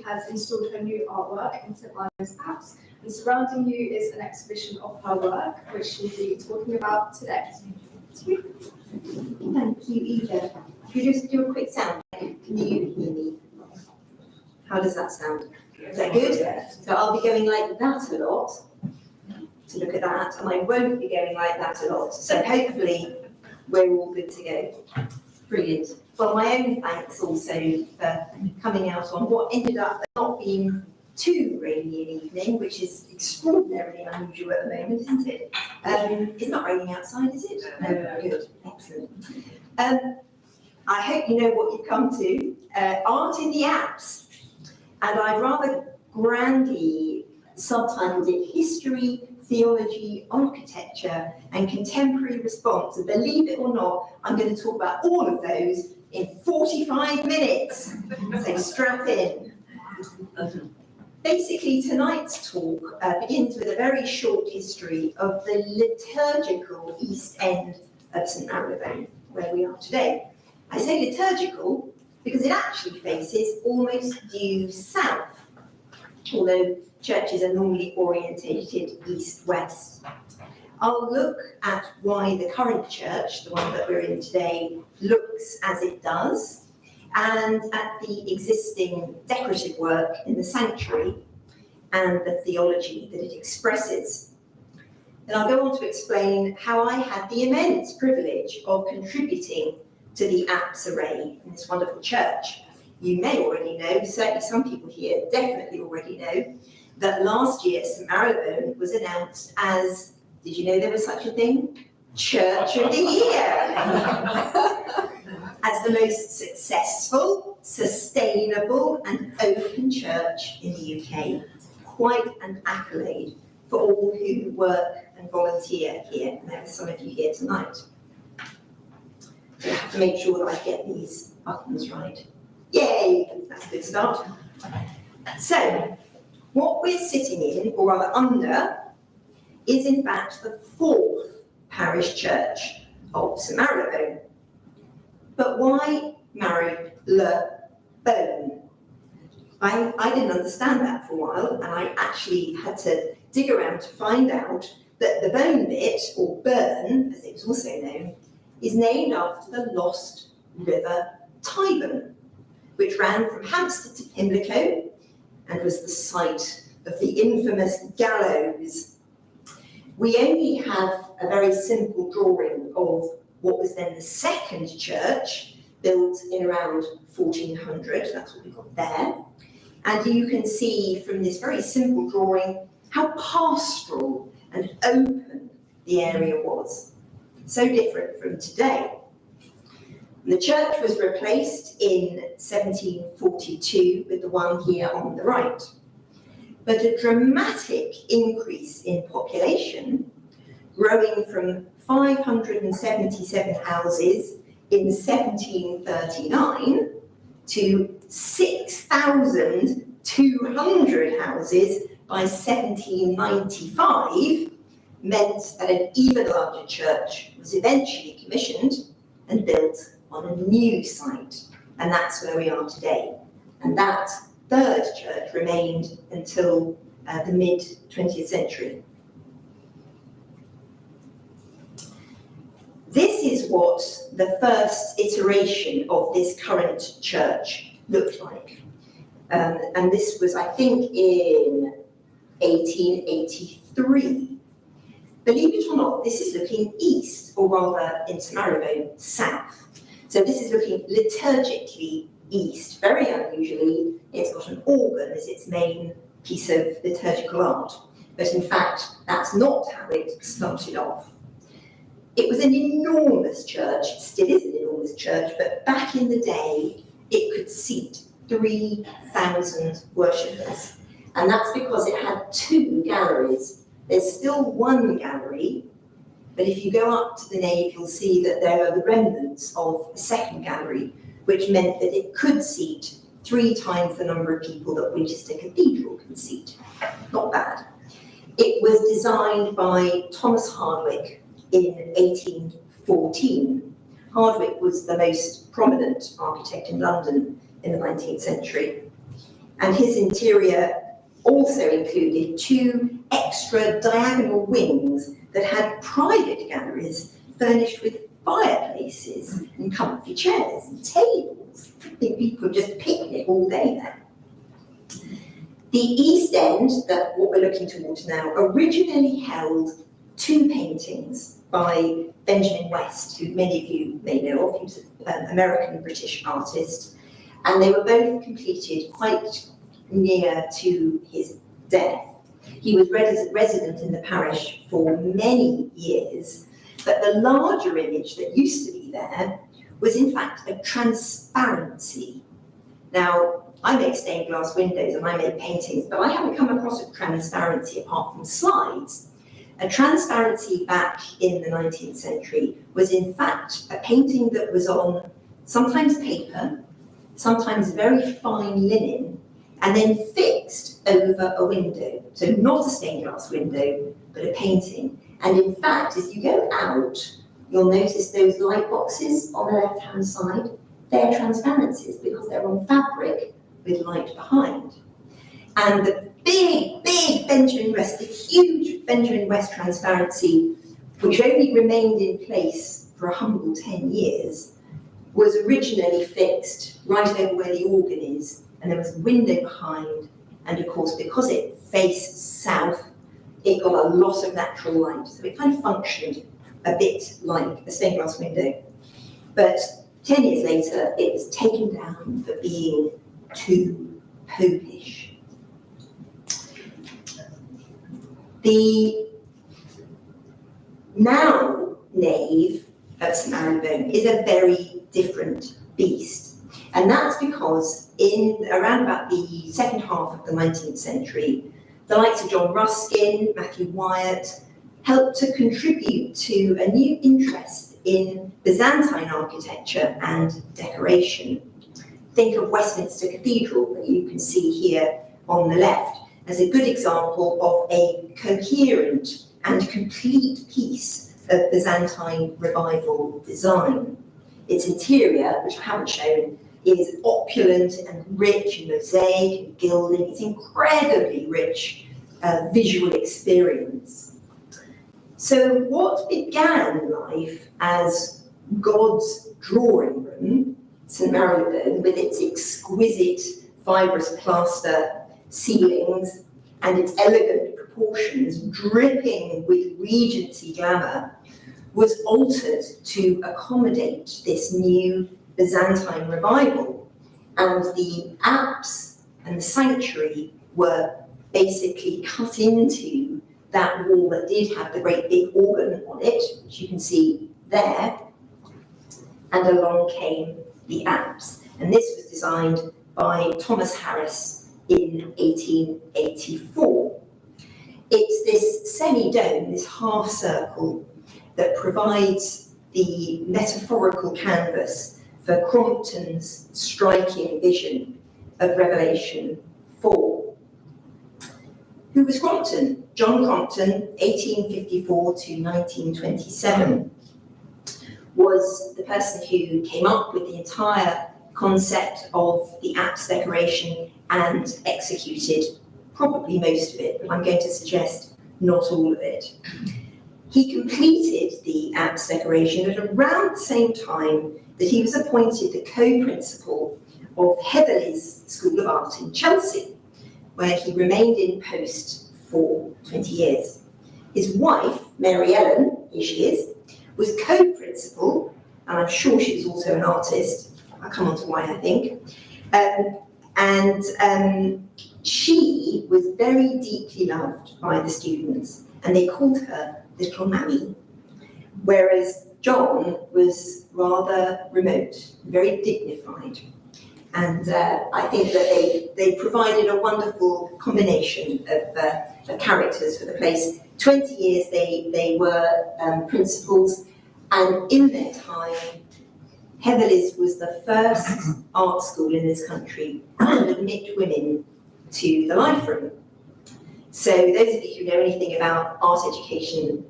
has installed her new artwork in St Marylebone's Apse, and surrounding you is an exhibition of her work, which she'll be talking about today. Thank you, Eva. Could you just do a quick sound? Can you hear me? How does that sound? Is that good? So I'll be going like that a lot to look at that, and I won't be going like that a lot. So hopefully we're all good to go. Brilliant. Well, my own thanks also for coming out on what ended up not being too rainy an evening, which is extraordinarily unusual at the moment, isn't it? It's not raining outside, is it? No, good, excellent. I hope you know what you've come to. Art in the Apse, and I've rather grandly subtitled it History, Theology, Architecture and Contemporary Response. And believe it or not, I'm going to talk about all of those in 45 minutes. So strap in. Basically, tonight's talk begins with a very short history of the liturgical East End of St Marylebone, where we are today. I say liturgical because it actually faces almost due south, although churches are normally orientated east-west. I'll look at why the current church, the one that we're in today, looks as it does, and at the existing decorative work in the sanctuary and the theology that it expresses. And I'll go on to explain how I had the immense privilege of contributing to the Apse array in this wonderful church. You may already know, certainly some people here definitely already know, that last year St Marylebone was announced as, did you know there was such a thing? Church of the Year. As the most successful, sustainable and open church in the UK. Quite an accolade for all who work and volunteer here. And there are some of you here tonight. So I have to make sure that I get these buttons right. Yay! That's a good start. So, what we're sitting in, or rather under, is in fact the fourth parish church of St Marylebone. But why Marylebone? I didn't understand that for a while, and I actually had to dig around to find out that the bone bit, or burn, as it was also known, is named after the lost river Tyburn, which ran from Hampstead to Pimlico and was the site of the infamous gallows. We only have a very simple drawing of what was then the second church, built in around 1400, that's what we've got there. And you can see from this very simple drawing how pastoral and open the area was. So different from today. The church was replaced in 1742 with the one here on the right. But a dramatic increase in population, growing from 577 houses in 1739 to 6,200 houses by 1795, meant that an even larger church was eventually commissioned and built on a new site, and that's where we are today. And that third church remained until the mid-20th century. This is what the first iteration of this current church looked like. And this was, I think, in 1883. Believe it or not, this is looking east, or rather in St Marylebone, south. So this is looking liturgically east. Very unusually, it's got an organ as its main piece of liturgical art. But in fact, that's not how it started off. It was an enormous church, it still is an enormous church, but back in the day, it could seat 3,000 worshippers. And that's because it had two galleries. There's still one gallery, but if you go up to the nave, you'll see that there are the remnants of a second gallery, which meant that it could seat 3 times the number of people that Winchester Cathedral can seat. Not bad. It was designed by Thomas Hardwick in 1814. Hardwick was the most prominent architect in London in the 19th century. And his interior also included 2 extra diagonal wings that had private galleries furnished with fireplaces and comfy chairs and tables. I think people could just picnic all day there. The East End, that what we're looking towards now, originally held 2 paintings by Benjamin West, who many of you may know of. He was an American-British artist, and they were both completed quite near to his death. He was resident in the parish for many years, but the larger image that used to be there was in fact a transparency. Now, I make stained glass windows and I make paintings, but I haven't come across a transparency apart from slides. A transparency back in the 19th century was in fact a painting that was on sometimes paper, sometimes very fine linen, and then fixed over a window. So not a stained glass window, but a painting. And in fact, as you go out, you'll notice those light boxes on the left-hand side. They're transparencies because they're on fabric with light behind. And the big Benjamin West, the huge Benjamin West transparency, which only remained in place for a humble 10 years, was originally fixed right over where the organ is, and there was a window behind, and of course, because it faced south, it got a lot of natural light, so it kind of functioned a bit like a stained glass window. But 10 years later, it was taken down for being too popish. The now nave of St Marylebone is a very different beast. And that's because around about the second half of the 19th century, the likes of John Ruskin, Matthew Wyatt, helped to contribute to a new interest in Byzantine architecture and decoration. Think of Westminster Cathedral that you can see here on the left as a good example of a coherent and complete piece of Byzantine revival design. Its interior, which I haven't shown, is opulent and rich in mosaic and gilding. It's incredibly rich visual experience. So what began life as God's drawing room, St Marylebone, with its exquisite fibrous plaster ceilings and its elegant proportions dripping with Regency glamour, was altered to accommodate this new Byzantine revival. And the apse and the sanctuary were basically cut into that wall that did have the great big organ on it, which you can see there, and along came the apse. And this was designed by Thomas Harris in 1884. It's this semi-dome, this half circle, that provides the metaphorical canvas for Crompton's striking vision of Revelation 4. Who was Crompton? John Crompton, 1854 to 1927, was the person who came up with the entire concept of the apse decoration and executed probably most of it, but I'm going to suggest not all of it. He completed the apse decoration at around the same time that he was appointed the co-principal of Heatherley's School of Art in Chelsea, where he remained in post for 20 years. His wife, Mary Ellen, here she is, was co-principal, and I'm sure she was also an artist. I'll come on to why, I think. She was very deeply loved by the students, and they called her Little Mammy, whereas John was rather remote, very dignified. And I think that they provided a wonderful combination of characters for the place. 20 years they were principals, and in their time, Heatherley's was the first art school in this country to admit women to the life room. So those of you who know anything about art education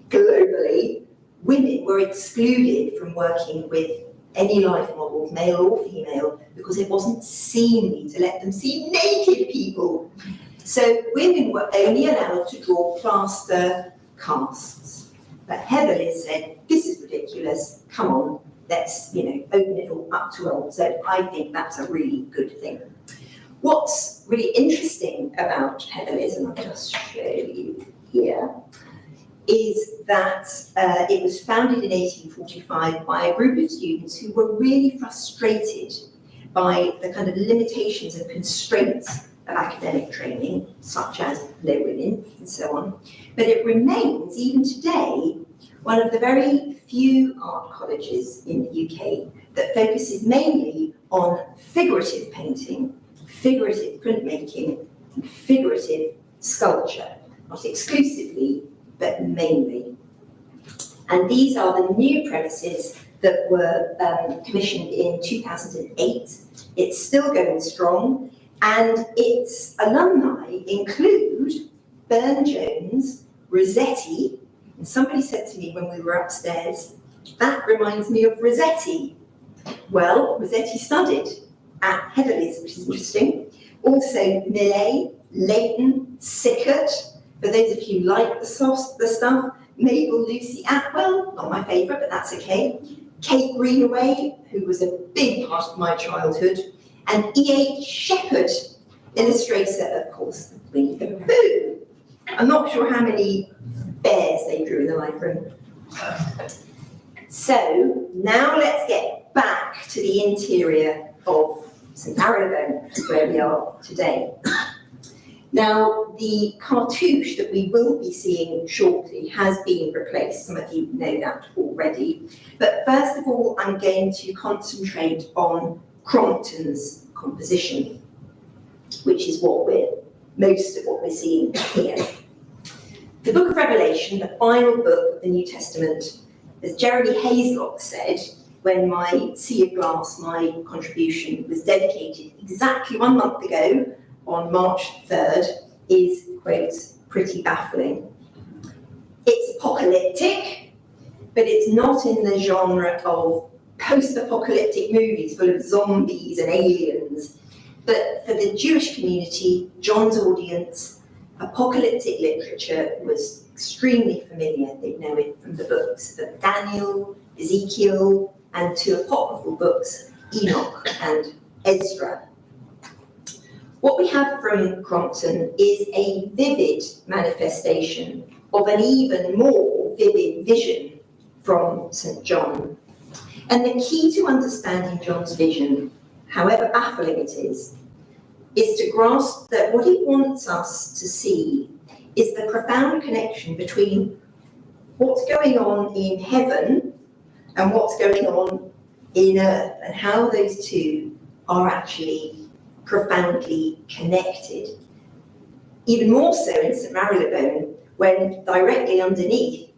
globally, women were excluded from working with any life models, male or female, because it wasn't seemly to let them see naked people. So women were only allowed to draw plaster casts. But Heatherly said, this is ridiculous, come on, let's open it all up to all. So I think that's a really good thing. What's really interesting about Heatherly's, and I'll just show you here, is that it was founded in 1845 by a group of students who were really frustrated by the kind of limitations and constraints of academic training, such as no women and so on. But it remains, even today, one of the very few art colleges in the UK that focuses mainly on figurative painting, figurative printmaking, and figurative sculpture, not exclusively, but mainly. And these are the new premises that were commissioned in 2008. It's still going strong, and its alumni include Burne-Jones, Rossetti, and somebody said to me when we were upstairs, that reminds me of Rossetti. Well, Rossetti studied at Heatherly's, which is interesting. Also Millet, Leighton, Sickert, for those of you who like the stuff, Mabel Lucy Atwell, not my favourite, but that's okay. Kate Greenaway, who was a big part of my childhood, and E.H. Shepherd, illustrator, of course, of Winnie the Pooh. I'm not sure how many bears they drew in the library. So now let's get back to the interior of St Marylebone, where we are today. Now, the cartouche that we will be seeing shortly has been replaced. Some of you know that already. But first of all, I'm going to concentrate on Crompton's composition, which is most of what we're seeing here. The Book of Revelation, the final book of the New Testament, as Jeremy Hazelock said, when my Sea of Glass, my contribution, was dedicated exactly 1 month ago, on March 3rd, is, quote, pretty baffling. It's apocalyptic, but it's not in the genre of post-apocalyptic movies full of zombies and aliens. But for the Jewish community, John's audience, apocalyptic literature was extremely familiar. They'd know it from the books of Daniel, Ezekiel, and two apocryphal books, Enoch and Ezra. What we have from Crompton is a vivid manifestation of an even more vivid vision from St John. And the key to understanding John's vision, however baffling it is to grasp that what he wants us to see is the profound connection between what's going on in heaven and what's going on in earth, and how those two are actually profoundly connected. Even more so in St Marylebone, when directly underneath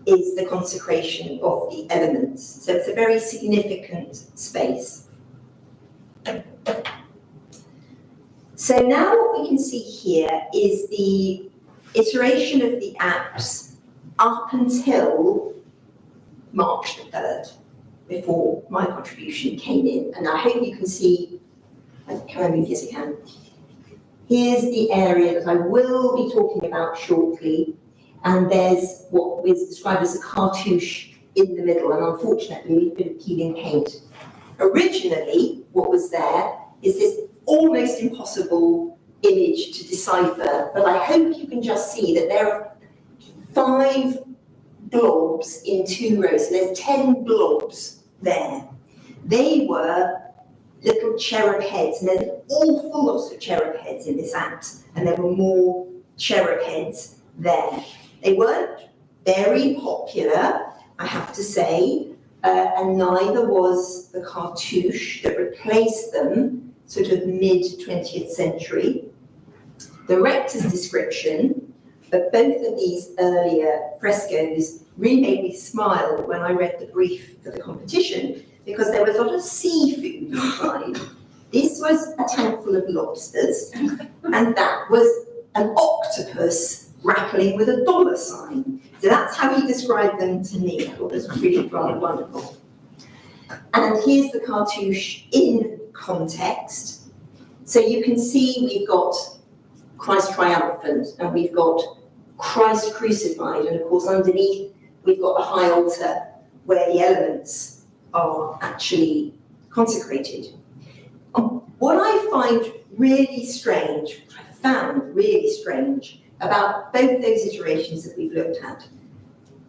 is the consecration of the elements. So it's a very significant space. So now what we can see here is the iteration of the Apse up until March the 3rd, before my contribution came in. And I hope you can see, can I move? Yes, I can. Here's the area that I will be talking about shortly. And there's what is described as a cartouche in the middle, and unfortunately a bit of peeling paint. Originally, what was there is this almost impossible image to decipher, but I hope you can just see that there are 5 blobs in 2 rows, so there's 10 blobs there. They were little cherub heads, and there's an awful lot of cherub heads in this Apse, and there were more cherub heads there. They weren't very popular, I have to say, and neither was the cartouche that replaced them, sort of mid-20th century. The rector's description of both of these earlier frescoes really made me smile when I read the brief for the competition, because there was a lot of seafood inside. This was a tank full of lobsters, and that was an octopus grappling with a dollar sign. So that's how he described them to me. I thought it was really rather wonderful. And here's the cartouche in context. So you can see we've got Christ triumphant, and we've got Christ crucified, and of course underneath we've got the high altar where the elements are actually consecrated. What I find really strange, what I found really strange about both those iterations that we've looked at,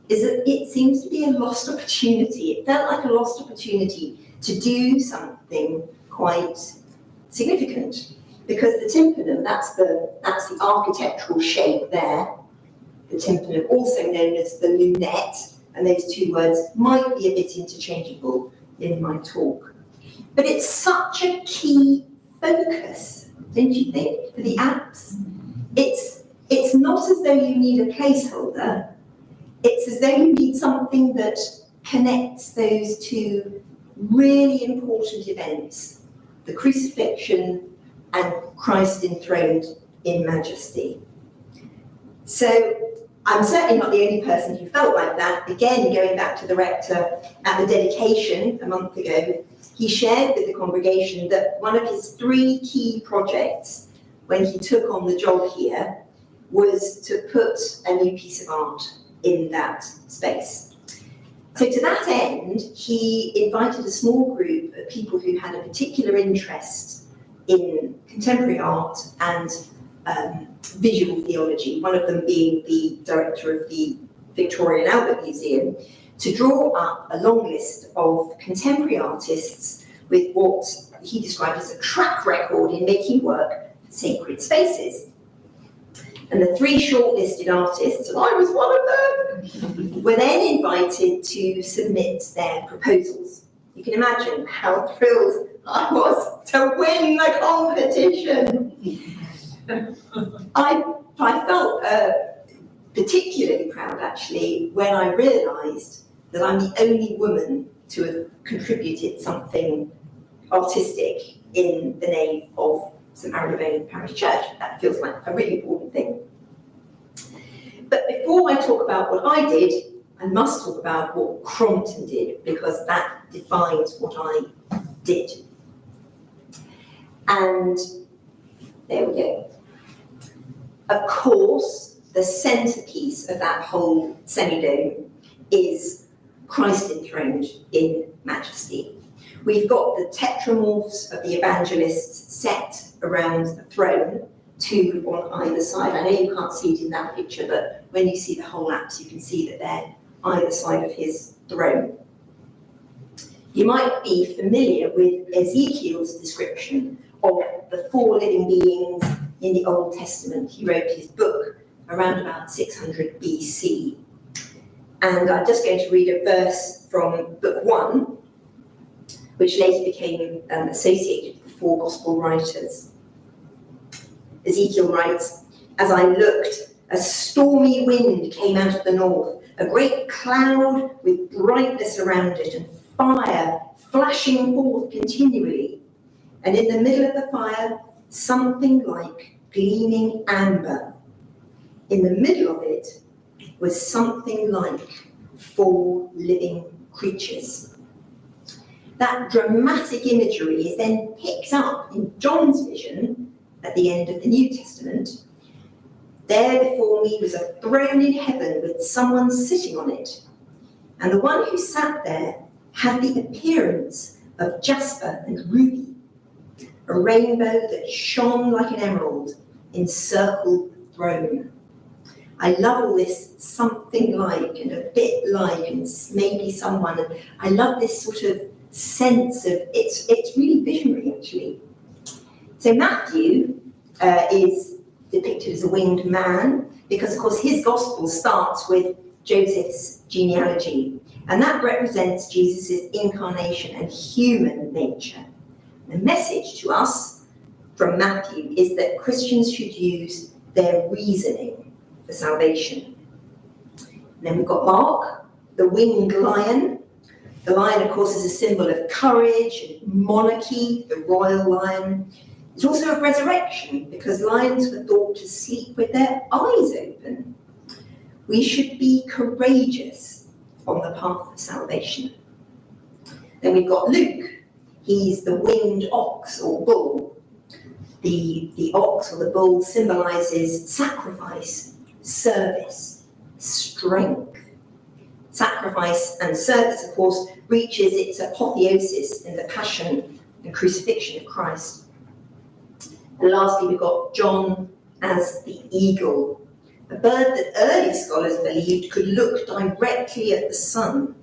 is that it seems to be a lost opportunity. It felt like a lost opportunity to do something quite significant, because the tympanum, that's the architectural shape there. The tympanum, also known as the lunette, and those two words might be a bit interchangeable in my talk. But it's such a key focus, don't you think, for the apse? It's not as though you need a placeholder. It's as though you need something that connects those two really important events, the crucifixion and Christ enthroned in majesty. So I'm certainly not the only person who felt like that. Again, going back to the rector at the dedication a month ago, he shared with the congregation that one of his 3 key projects when he took on the job here was to put a new piece of art in that space. So to that end, he invited a small group of people who had a particular interest in contemporary art and visual theology, one of them being the director of the Victoria and Albert Museum, to draw up a long list of contemporary artists with what he described as a track record in making work for sacred spaces. And the 3 shortlisted artists, and I was one of them, were then invited to submit their proposals. You can imagine how thrilled I was to win the competition. I felt particularly proud, actually, when I realised that I'm the only woman to have contributed something artistic in the nave of St Marylebone Parish Church. That feels like a really important thing. But before I talk about what I did, I must talk about what Crompton did, because that defines what I did. And there we go. Of course, the centrepiece of that whole semidome is Christ enthroned in majesty. We've got the tetramorphs of the evangelists set around the throne, 2 on either side. I know you can't see it in that picture, but when you see the whole apse, you can see that they're either side of his throne. You might be familiar with Ezekiel's description of the 4 living beings in the Old Testament. He wrote his book around about 600 BC. And I'm just going to read a verse from book 1, which later became associated with the 4 gospel writers. Ezekiel writes, "As I looked, a stormy wind came out of the north, a great cloud with brightness around it, and fire flashing forth continually. And in the middle of the fire, something like gleaming amber. In the middle of it was something like 4 living creatures." That dramatic imagery is then picked up in John's vision at the end of the New Testament. "There before me was a throne in heaven with someone sitting on it. And the one who sat there had the appearance of jasper and ruby. A rainbow that shone like an emerald encircled the throne." I love all this something like and a bit like and maybe someone. And I love this sort of sense of, it's really visionary, actually. So Matthew is depicted as a winged man because, of course, his gospel starts with Joseph's genealogy, and that represents Jesus' incarnation and human nature. The message to us from Matthew is that Christians should use their reasoning for salvation. And then we've got Mark, the winged lion. The lion, of course, is a symbol of courage and monarchy, the royal lion. It's also of resurrection, because lions were thought to sleep with their eyes open. We should be courageous on the path of salvation. Then we've got Luke. He's the winged ox or bull. The ox or the bull symbolises sacrifice, service, strength. Sacrifice and service, of course, reaches its apotheosis in the passion and crucifixion of Christ. And lastly, we've got John as the eagle, a bird that early scholars believed could look directly at the sun,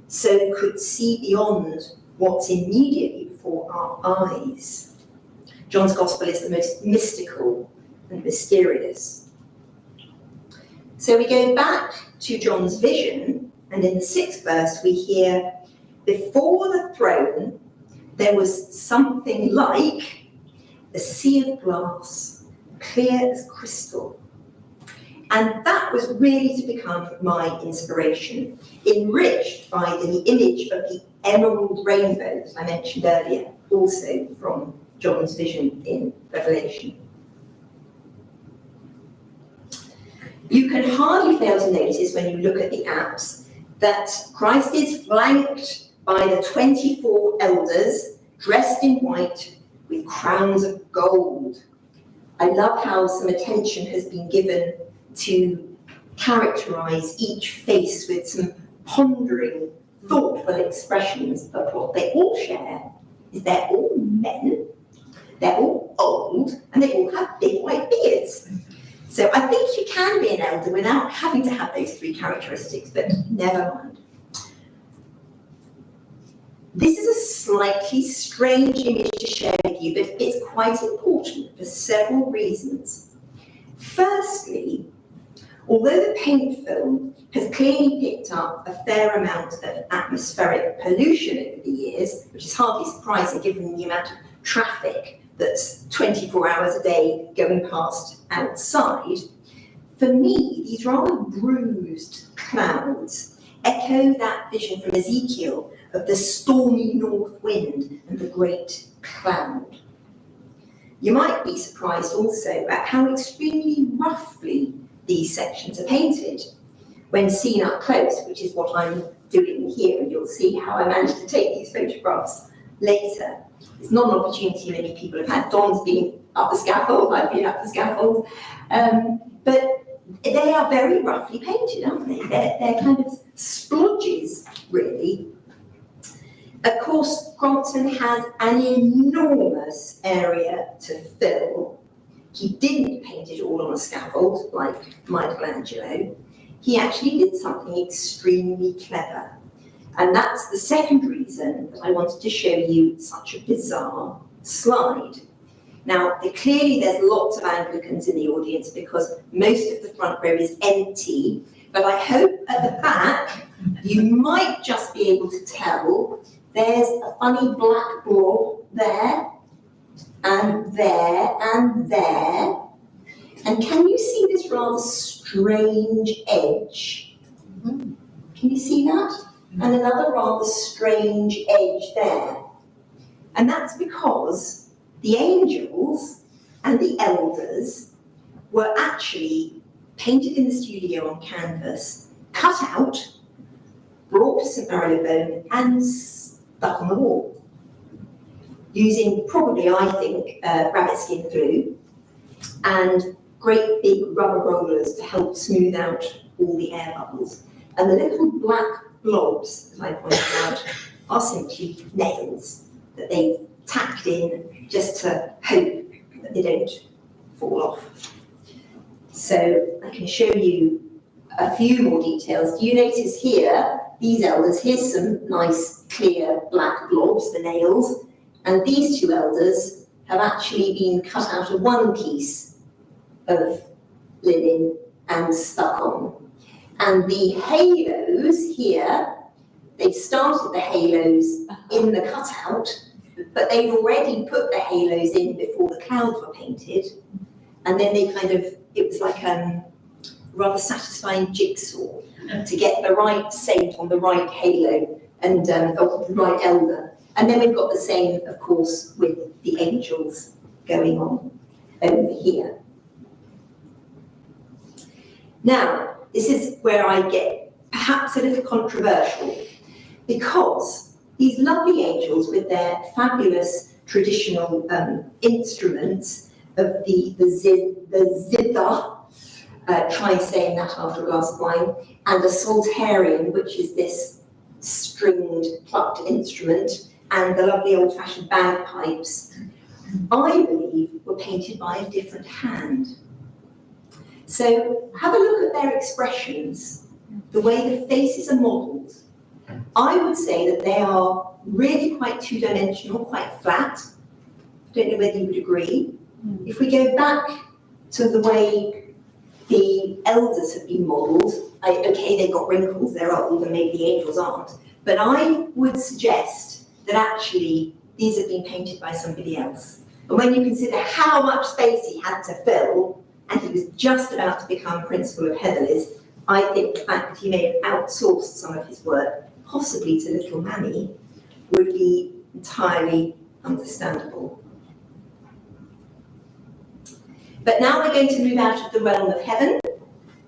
so could see beyond what's immediately before our eyes. John's Gospel is the most mystical and mysterious. So we go back to John's vision, and in the 6th verse we hear, before the throne there was something like a sea of glass, clear as crystal. And that was really to become my inspiration, enriched by the image of the emerald rainbow that I mentioned earlier, also from John's vision in Revelation. You can hardly fail to notice when you look at the Apse that Christ is flanked by the 24 elders dressed in white with crowns of gold. I love how some attention has been given to characterise each face with some pondering, thoughtful expressions, but what they all share is they're all men, they're all old, and they all have big white beards. So I think you can be an elder without having to have those 3 characteristics, but never mind. This is a slightly strange image to share with you, but it's quite important for several reasons. Firstly, although the paint film has clearly picked up a fair amount of atmospheric pollution over the years, which is hardly surprising given the amount of traffic that's 24 hours a day going past outside, for me, these rather bruised clouds echo that vision from Ezekiel of the stormy north wind and the great cloud. You might be surprised also at how extremely roughly these sections are painted when seen up close, which is what I'm doing here, and you'll see how I managed to take these photographs later. It's not an opportunity many people have had. Don's been up the scaffold, I've been up the scaffold, but they are very roughly painted, aren't they? They're kind of splodges, really. Of course, Crompton had an enormous area to fill. He didn't paint it all on a scaffold like Michelangelo. He actually did something extremely clever. And that's the second reason that I wanted to show you such a bizarre slide. Now, clearly there's lots of Anglicans in the audience because most of the front row is empty, but I hope at the back you might just be able to tell there's a funny black blob there, and there, and there. And can you see this rather strange edge? Can you see that? And another rather strange edge there. And that's because the angels and the elders were actually painted in the studio on canvas, cut out, brought to St Marylebone and stuck on the wall, using probably, I think, rabbit skin glue and great big rubber rollers to help smooth out all the air bubbles. And the little black blobs, as I pointed out, are simply nails that they've tacked in just to hope that they don't fall off. So I can show you a few more details. Do you notice here, these elders, here's some nice clear black blobs, the nails, and these 2 elders have actually been cut out of one piece of linen and stuck on. And the halos here, they've started the halos in the cutout, but they've already put the halos in before the clouds were painted. And then they kind of, it was like a rather satisfying jigsaw to get the right saint on the right halo and the right elder. And then we've got the same, of course, with the angels going on over here. Now, this is where I get perhaps a little controversial, because these lovely angels with their fabulous traditional instruments of the zither, try saying that after a glass of wine, and the psalterium, which is this stringed, plucked instrument, and the lovely old-fashioned bagpipes, I believe were painted by a different hand. So have a look at their expressions, the way the faces are modelled. I would say that they are really quite two-dimensional, quite flat. I don't know whether you would agree. If we go back to the way the elders have been modelled, okay, they've got wrinkles, they're old, and maybe the angels aren't, but I would suggest that actually these have been painted by somebody else. And when you consider how much space he had to fill, and he was just about to become Principal of Heatherley's, I think the fact that he may have outsourced some of his work, possibly to little Mammy, would be entirely understandable. But now we're going to move out of the realm of heaven,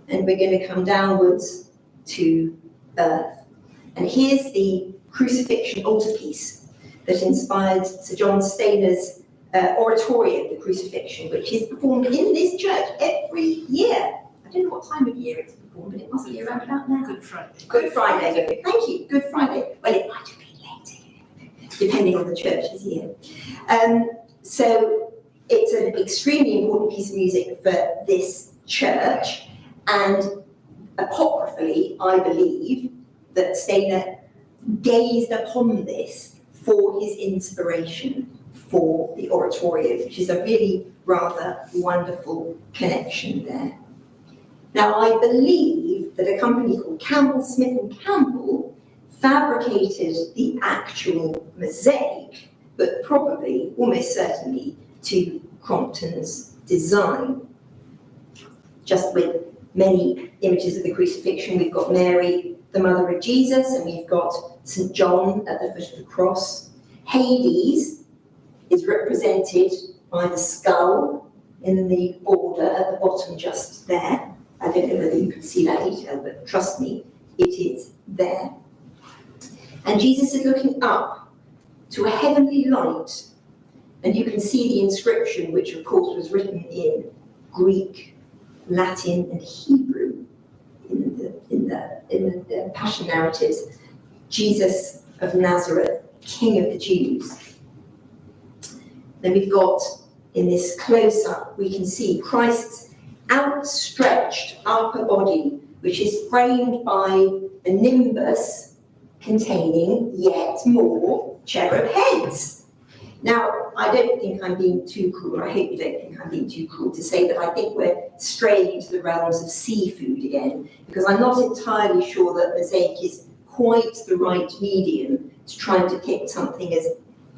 and we're going to come downwards to earth. And here's the crucifixion altarpiece that inspired Sir John Stainer's oratorio, The Crucifixion, which is performed in this church every year. I don't know what time of year it's performed, but it must be around about now. Good Friday. Good Friday. Thank you. Good Friday. Well, it might have been later, depending on the church's year. So it's an extremely important piece of music for this church, and apocryphally, I believe that Stainer gazed upon this for his inspiration for the oratorio, which is a really rather wonderful connection there. Now, I believe that a company called Campbell, Smith and Campbell fabricated the actual mosaic, but probably, almost certainly, to Crompton's design. Just with many images of the crucifixion, we've got Mary, the mother of Jesus, and we've got St John at the foot of the cross. Hades is represented by the skull in the border at the bottom just there. I don't know whether you can see that detail, but trust me, it is there. And Jesus is looking up to a heavenly light, and you can see the inscription, which of course was written in Greek, Latin, and Hebrew in the Passion narratives. Jesus of Nazareth, King of the Jews. Then we've got, in this close-up, we can see Christ's outstretched upper body, which is framed by a nimbus containing yet more cherub heads. Now, I don't think I'm being too cruel, I hope you don't think I'm being too cruel to say that I think we're straying into the realms of seafood again, because I'm not entirely sure that mosaic is quite the right medium to try and depict something as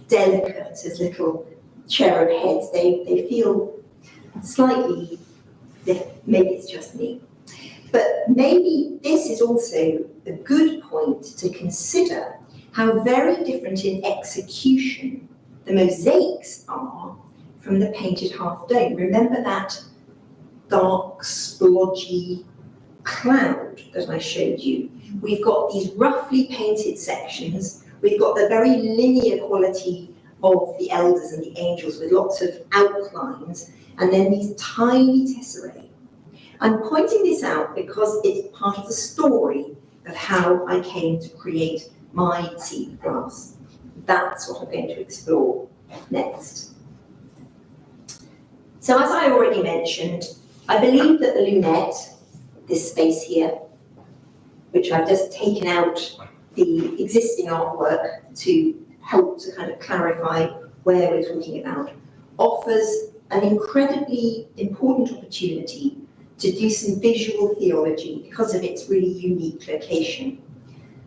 delicate as little cherub heads. They feel slightly, maybe it's just me, but maybe this is also a good point to consider how very different in execution the mosaics are from the painted half dome. Remember that dark, splodgy cloud that I showed you? We've got these roughly painted sections. We've got the very linear quality of the elders and the angels with lots of outlines, and then these tiny tesserae. I'm pointing this out because it's part of the story of how I came to create my seed glass. That's what I'm going to explore next. So as I already mentioned, I believe that the lunette, this space here, which I've just taken out the existing artwork to help to kind of clarify where we're talking about, offers an incredibly important opportunity to do some visual theology because of its really unique location.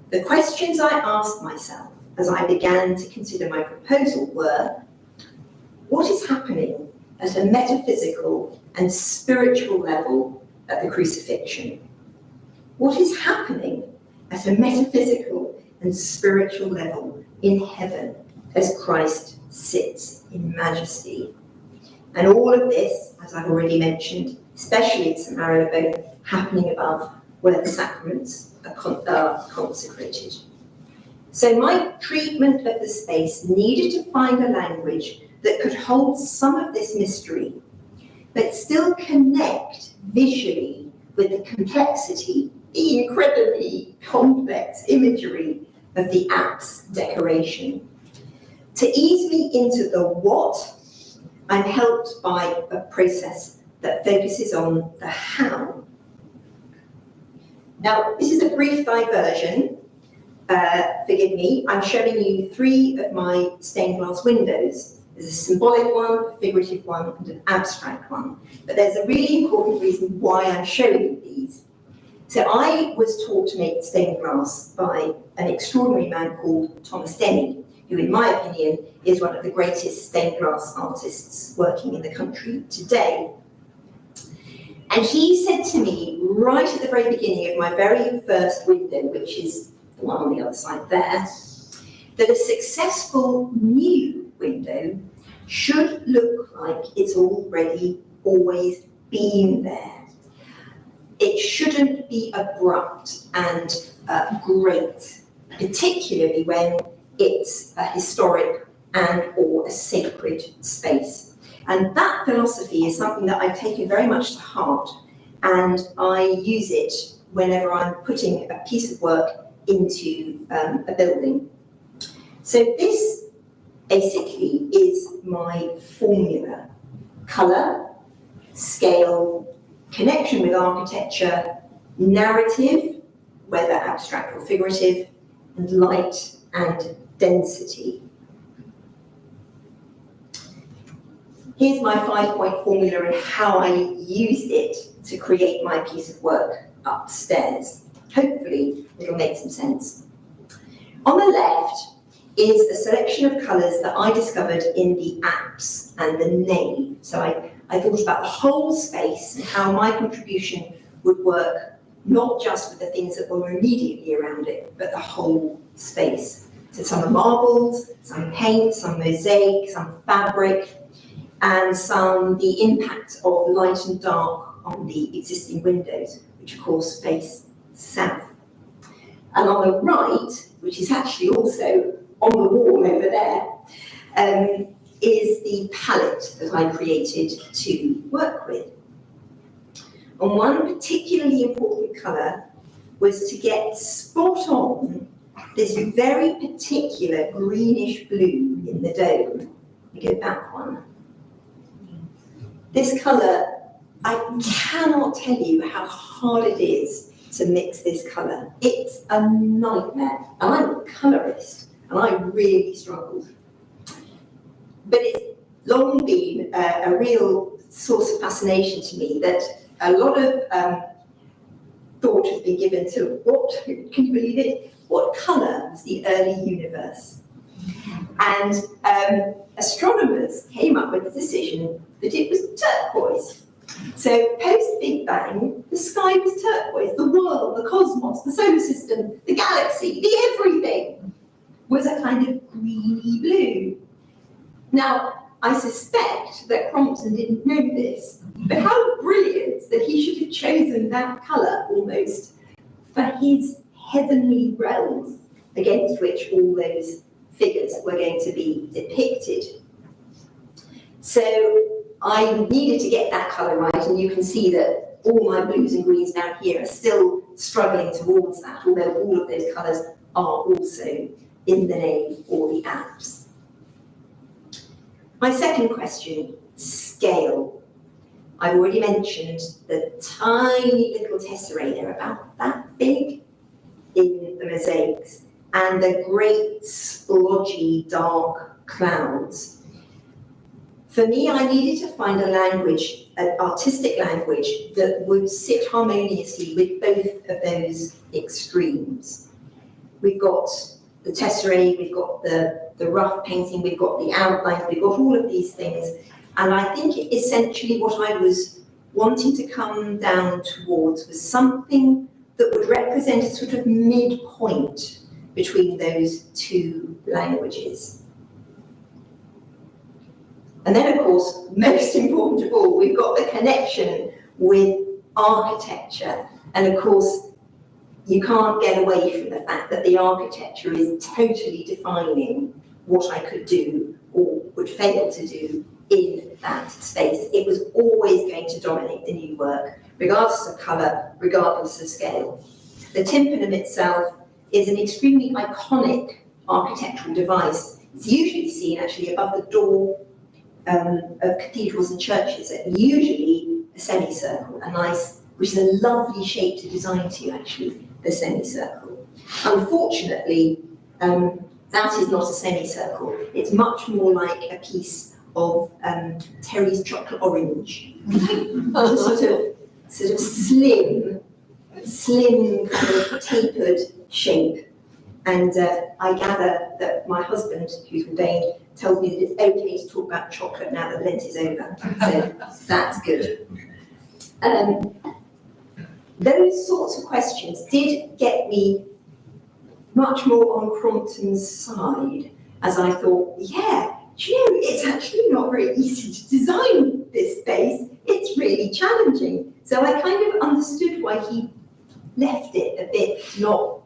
The questions I asked myself as I began to consider my proposal were, what is happening at a metaphysical and spiritual level at the crucifixion? What is happening at a metaphysical and spiritual level in heaven as Christ sits in majesty? And all of this, as I've already mentioned, especially at St Marylebone, happening above where the sacraments are consecrated. So my treatment of the space needed to find a language that could hold some of this mystery, but still connect visually with the complexity, the incredibly complex imagery of the apse decoration. To ease me into the what, I'm helped by a process that focuses on the how. Now, this is a brief diversion. Forgive me, I'm showing you 3 of my stained glass windows. There's a symbolic one, a figurative one, and an abstract one. But there's a really important reason why I'm showing you these. So I was taught to make stained glass by an extraordinary man called Thomas Denny, who in my opinion is one of the greatest stained glass artists working in the country today. And he said to me, right at the very beginning of my very first window, which is the one on the other side there, that a successful new window should look like it's already always been there. It shouldn't be abrupt and great, particularly when it's a historic and or a sacred space. And that philosophy is something that I've taken very much to heart, and I use it whenever I'm putting a piece of work into a building. So this basically is my formula: colour, scale, connection with architecture, narrative, whether abstract or figurative, and light and density. Here's my 5-point formula and how I used it to create my piece of work upstairs. Hopefully it'll make some sense. On the left is a selection of colours that I discovered in the apse and the nave. So I thought about the whole space and how my contribution would work, not just with the things that were immediately around it, but the whole space. So some are marbles, some paint, some mosaic, some fabric, and some the impact of light and dark on the existing windows, which of course face south. And on the right, which is actually also on the wall over there, is the palette that I created to work with. And one particularly important colour was to get spot on this very particular greenish blue in the dome. We go back one. This colour, I cannot tell you how hard it is to mix this colour. It's a nightmare. And I'm a colourist, and I really struggled. But it's long been a real source of fascination to me that a lot of thought has been given to what, can you believe it, what colour was the early universe? And astronomers came up with the decision that it was turquoise. So post-Big Bang, the sky was turquoise, the world, the cosmos, the solar system, the galaxy, the everything was a kind of greeny blue. Now, I suspect that Crompton didn't know this, but how brilliant that he should have chosen that colour almost for his heavenly realm against which all those figures were going to be depicted. So I needed to get that colour right, and you can see that all my blues and greens down here are still struggling towards that, although all of those colours are also in the nave or the apse. My second question, scale. I've already mentioned the tiny little tesserae, they're about that big in the mosaics, and the great splodgy dark clouds. For me, I needed to find a language, an artistic language, that would sit harmoniously with both of those extremes. We've got the tesserae, we've got the rough painting, we've got the outlines, we've got all of these things. And I think essentially what I was wanting to come down towards was something that would represent a sort of midpoint between those two languages. And then, of course, most important of all, we've got the connection with architecture. And of course, you can't get away from the fact that the architecture is totally defining what I could do or would fail to do in that space. It was always going to dominate the new work, regardless of colour, regardless of scale. The tympanum itself is an extremely iconic architectural device. It's usually seen actually above the door of cathedrals and churches, and usually a semicircle, which is a lovely shape to design to actually, the semicircle. Unfortunately, that is not a semicircle. It's much more like a piece of Terry's chocolate orange. A sort of slim kind of tapered shape. And I gather that my husband, who's ordained, tells me that it's okay to talk about chocolate now that Lent is over. So that's good. Those sorts of questions did get me much more on Crompton's side, as I thought, yeah, do you know, it's actually not very easy to design this space. It's really challenging. So I kind of understood why he left it a bit not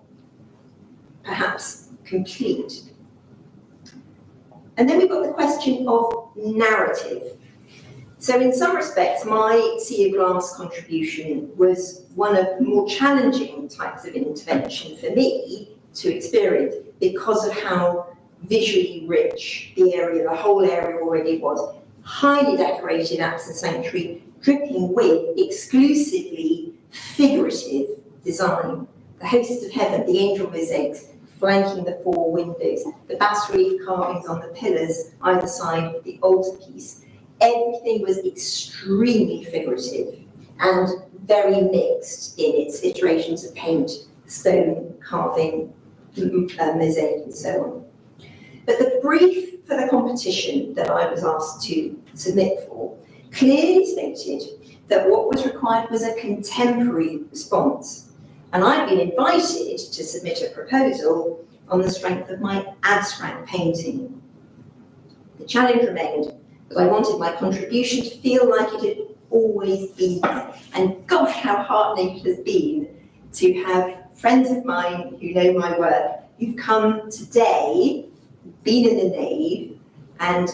perhaps complete. And then we've got the question of narrative. So in some respects, my sea of glass contribution was one of the more challenging types of intervention for me to experience because of how visually rich the whole area already was. Highly decorated Apse sanctuary, dripping with exclusively figurative design. The hosts of heaven, the angel mosaics flanking the four windows, the bas-relief carvings on the pillars either side of the altarpiece. Everything was extremely figurative and very mixed in its iterations of paint, stone, carving, mosaic, and so on. But the brief for the competition that I was asked to submit for clearly stated that what was required was a contemporary response. And I'd been invited to submit a proposal on the strength of my abstract painting. The challenge remained that I wanted my contribution to feel like it had always been there. And gosh, how heartening it has been to have friends of mine who know my work, who've come today, been in the nave, and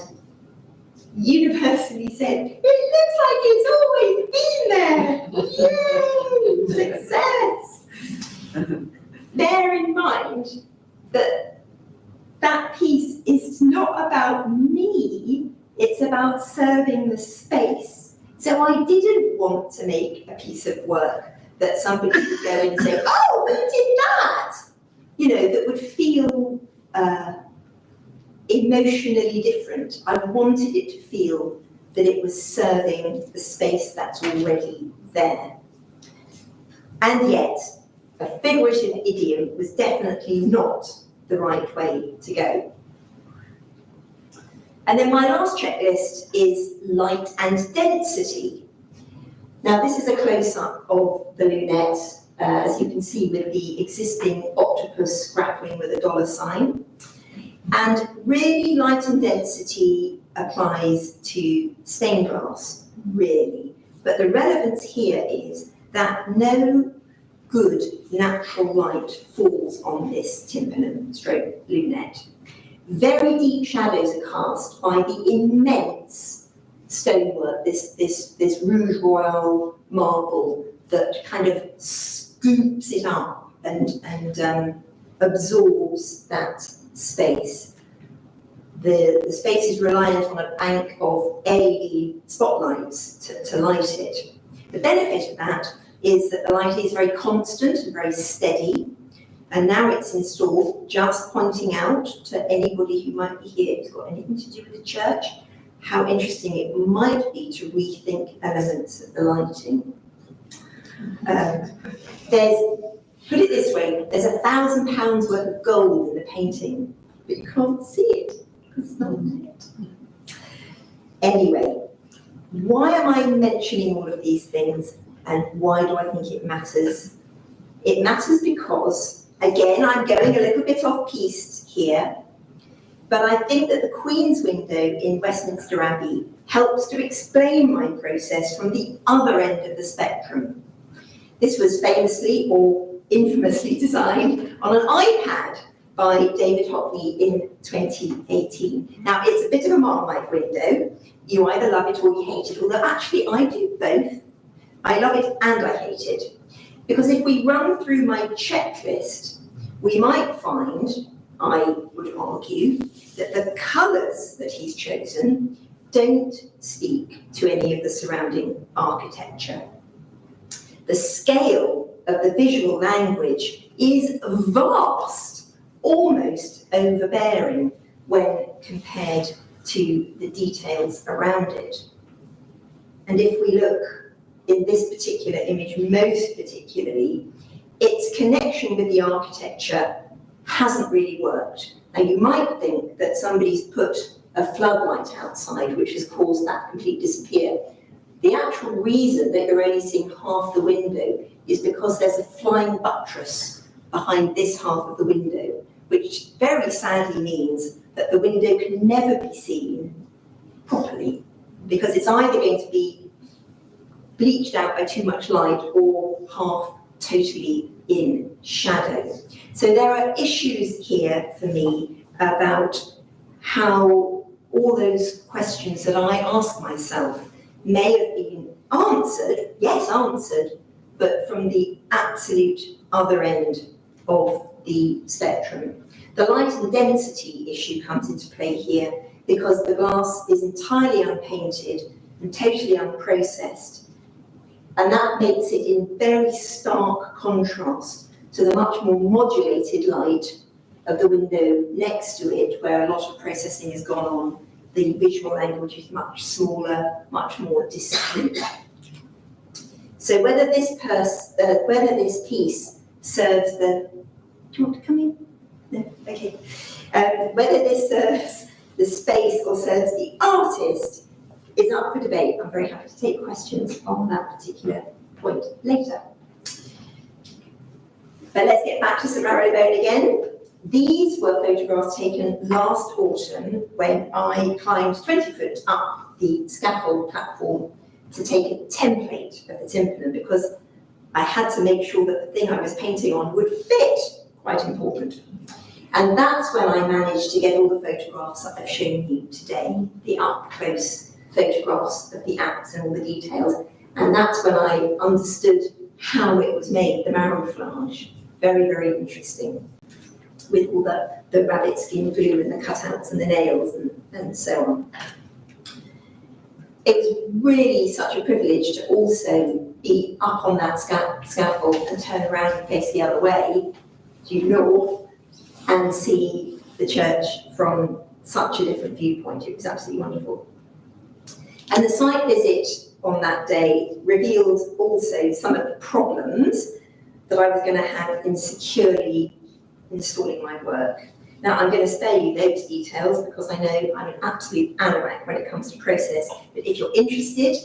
universally said, it looks like it's always been there. Yay! Success! Bear in mind that that piece is not about me, it's about serving the space. So I didn't want to make a piece of work that somebody could go in and say, oh, who did that? You know, that would feel emotionally different. I wanted it to feel that it was serving the space that's already there. And yet, a figurative idiom was definitely not the right way to go. And then my last checklist is light and density. Now this is a close-up of the lunette, as you can see with the existing octopus grappling with a $sign. And really light and density applies to stained glass, really. But the relevance here is that no good natural light falls on this tympanum stroke lunette. Very deep shadows are cast by the immense stonework, this Rouge Royale marble that kind of scoops it up and absorbs that space. The space is reliant on a bank of LED spotlights to light it. The benefit of that is that the light is very constant and very steady, and now it's installed, just pointing out to anybody who might be here who's got anything to do with the church, how interesting it might be to rethink elements of the lighting. Put it this way, there's £1,000 worth of gold in the painting, but you can't see it because it's not lit. Anyway, why am I mentioning all of these things? And why do I think it matters? It matters because, again, I'm going a little bit off-piste here, but I think that the Queen's window in Westminster Abbey helps to explain my process from the other end of the spectrum. This was famously, or infamously designed on an iPad by David Hockney in 2018. Now, it's a bit of a Marmite window. You either love it or you hate it, although actually I do both. I love it and I hate it. Because if we run through my checklist, we might find, I would argue, that the colours that he's chosen don't speak to any of the surrounding architecture. The scale of the visual language is vast, almost overbearing when compared to the details around it. And if we look in this particular image, most particularly, its connection with the architecture hasn't really worked. Now you might think that somebody's put a floodlight outside which has caused that complete disappear. The actual reason that you're only seeing half the window is because there's a flying buttress behind this half of the window, which very sadly means that the window can never be seen properly, because it's either going to be bleached out by too much light or half totally in shadow. So there are issues here for me about how all those questions that I ask myself may have been answered, yes, answered, but from the absolute other end of the spectrum. The light and density issue comes into play here because the glass is entirely unpainted and totally unprocessed. And that makes it in very stark contrast to the much more modulated light of the window next to it, where a lot of processing has gone on. The visual language is much smaller, much more discrete. So whether this piece serves the... Do you want to come in? No? Okay. Whether this serves the space or serves the artist is up for debate. I'm very happy to take questions on that particular point later. But let's get back to St Marylebone again. These were photographs taken last autumn when I climbed 20 foot up the scaffold platform to take a template of the tympanum, because I had to make sure that the thing I was painting on would fit, quite important. And that's when I managed to get all the photographs that I've shown you today, the up-close photographs of the Apse and all the details. And that's when I understood how it was made, the marrowflage. Very, very interesting, with all the rabbit skin glue and the cutouts and the nails and so on. It was really such a privilege to also be up on that scaffold and turn around and face the other way, due north, and see the church from such a different viewpoint. It was absolutely wonderful. And the site visit on that day revealed also some of the problems that I was going to have in securely installing my work. Now, I'm going to spare you those details because I know I'm an absolute anorak when it comes to process, but if you're interested,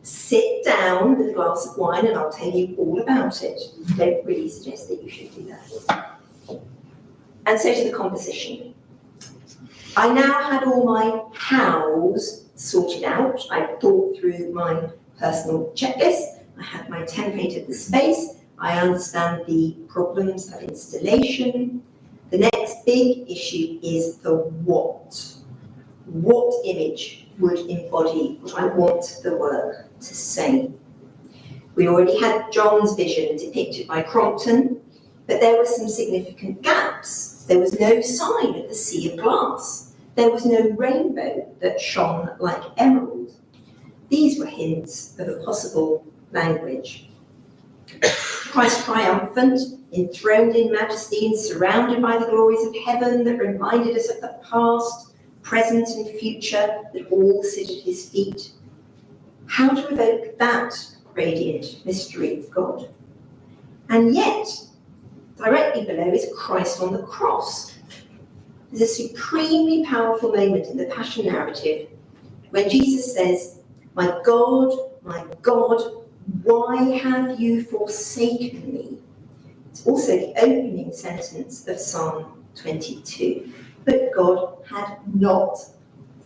sit down with a glass of wine and I'll tell you all about it. I don't really suggest that you should do that. And so to the composition. I now had all my hows sorted out. I thought through my personal checklist. I had my template of the space. I understand the problems of installation. The next big issue is the what. What image would embody what I want the work to say? We already had John's vision depicted by Crompton, but there were some significant gaps. There was no sign of the sea of glass. There was no rainbow that shone like emerald. These were hints of a possible language. Christ triumphant, enthroned in majesty and surrounded by the glories of heaven that reminded us of the past, present and future that all sit at his feet. How to evoke that radiant mystery of God? And yet, directly below is Christ on the cross. There's a supremely powerful moment in the Passion narrative when Jesus says, my God, why have you forsaken me? It's also the opening sentence of Psalm 22. But God had not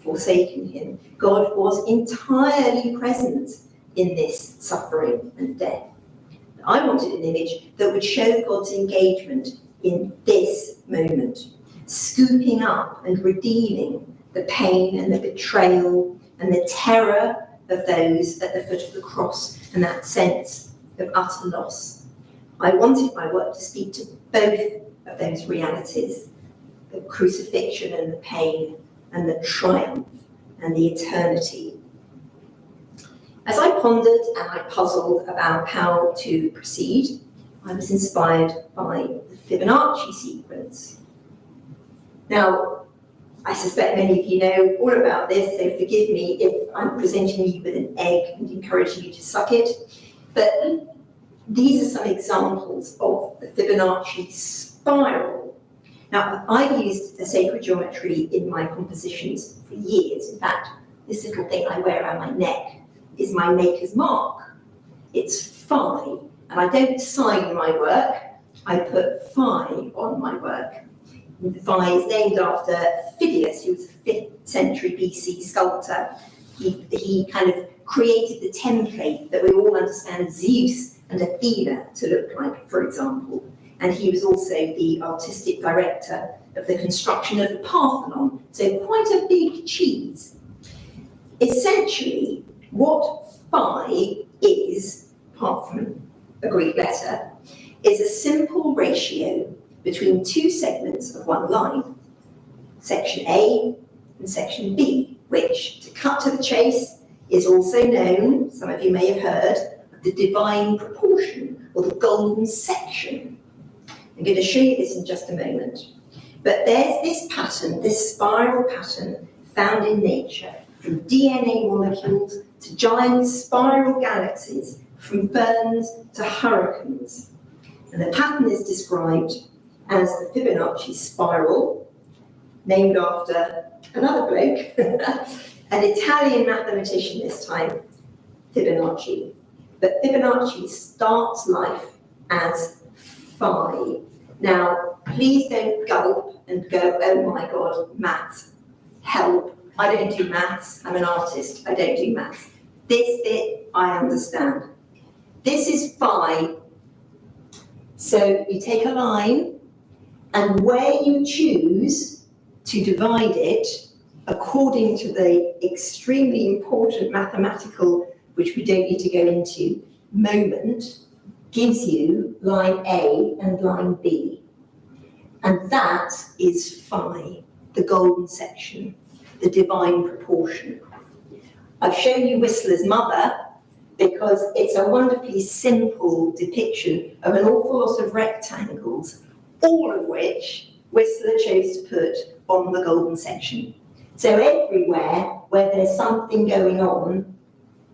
forsaken him. God was entirely present in this suffering and death. I wanted an image that would show God's engagement in this moment, scooping up and redeeming the pain and the betrayal and the terror of those at the foot of the cross and that sense of utter loss. I wanted my work to speak to both of those realities, the crucifixion and the pain and the triumph and the eternity. As I pondered and I puzzled about how to proceed, I was inspired by the Fibonacci sequence. Now, I suspect many of you know all about this, so forgive me if I'm presenting you with an egg and encouraging you to suck it, but these are some examples of the Fibonacci spiral. Now, I've used the sacred geometry in my compositions for years. In fact, this little thing I wear around my neck is my maker's mark. It's phi, and I don't sign my work, I put phi on my work. Phi is named after Phidias, who was a 5th century BC sculptor. He kind of created the template that we all understand Zeus and Athena to look like, for example. And he was also the artistic director of the construction of the Parthenon, so quite a big cheese. Essentially, what phi is, apart from a Greek letter, is a simple ratio between two segments of one line, section A and section B, which, to cut to the chase, is also known, some of you may have heard, of the divine proportion, or the golden section. I'm going to show you this in just a moment. But there's this pattern, this spiral pattern, found in nature, from DNA molecules to giant spiral galaxies, from ferns to hurricanes. And the pattern is described as the Fibonacci spiral, named after another bloke, an Italian mathematician this time, Fibonacci. But Fibonacci starts life as phi. Now, please don't gulp and go, oh my God, maths, help. I don't do maths, I'm an artist, I don't do maths. This bit, I understand. This is phi. So you take a line, and where you choose to divide it, according to the extremely important mathematical, which we don't need to go into, moment, gives you line A and line B. And that is phi, the golden section, the divine proportion. I've shown you Whistler's Mother because it's a wonderfully simple depiction of an awful lot of rectangles, all of which Whistler chose to put on the golden section. So everywhere where there's something going on,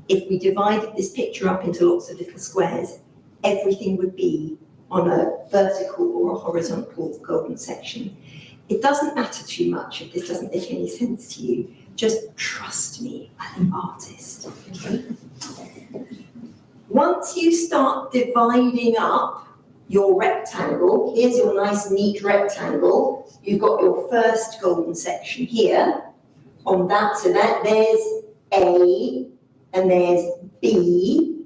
if we divided this picture up into lots of little squares, everything would be on a vertical or a horizontal golden section. It doesn't matter too much if this doesn't make any sense to you. Just trust me, I'm an artist. Okay? Once you start dividing up your rectangle, here's your nice neat rectangle, you've got your first golden section here. On that, so that there's A and there's B.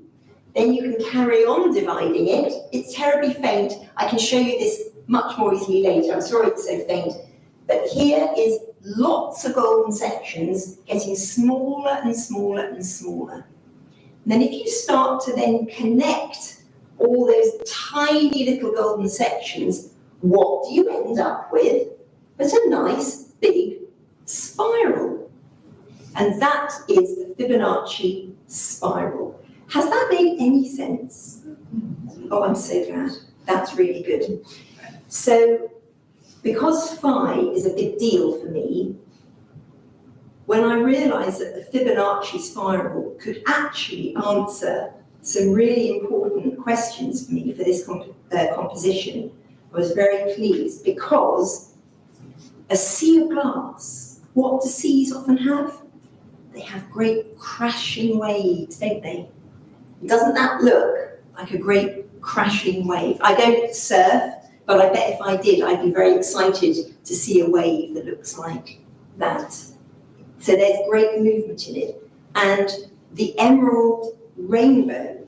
Then you can carry on dividing it. It's terribly faint. I can show you this much more easily later. I'm sorry it's so faint. But here is lots of golden sections getting smaller and smaller and smaller. And then if you start to then connect all those tiny little golden sections, what do you end up with? But a nice big spiral. And that is the Fibonacci spiral. Has that made any sense? Oh, I'm so glad. That's really good. So, because phi is a big deal for me, when I realised that the Fibonacci spiral could actually answer some really important questions for me for this composition, I was very pleased, because a sea of glass, what do seas often have? They have great crashing waves, don't they? Doesn't that look like a great crashing wave? I don't surf, but I bet if I did, I'd be very excited to see a wave that looks like that. So there's great movement in it. And the emerald rainbow,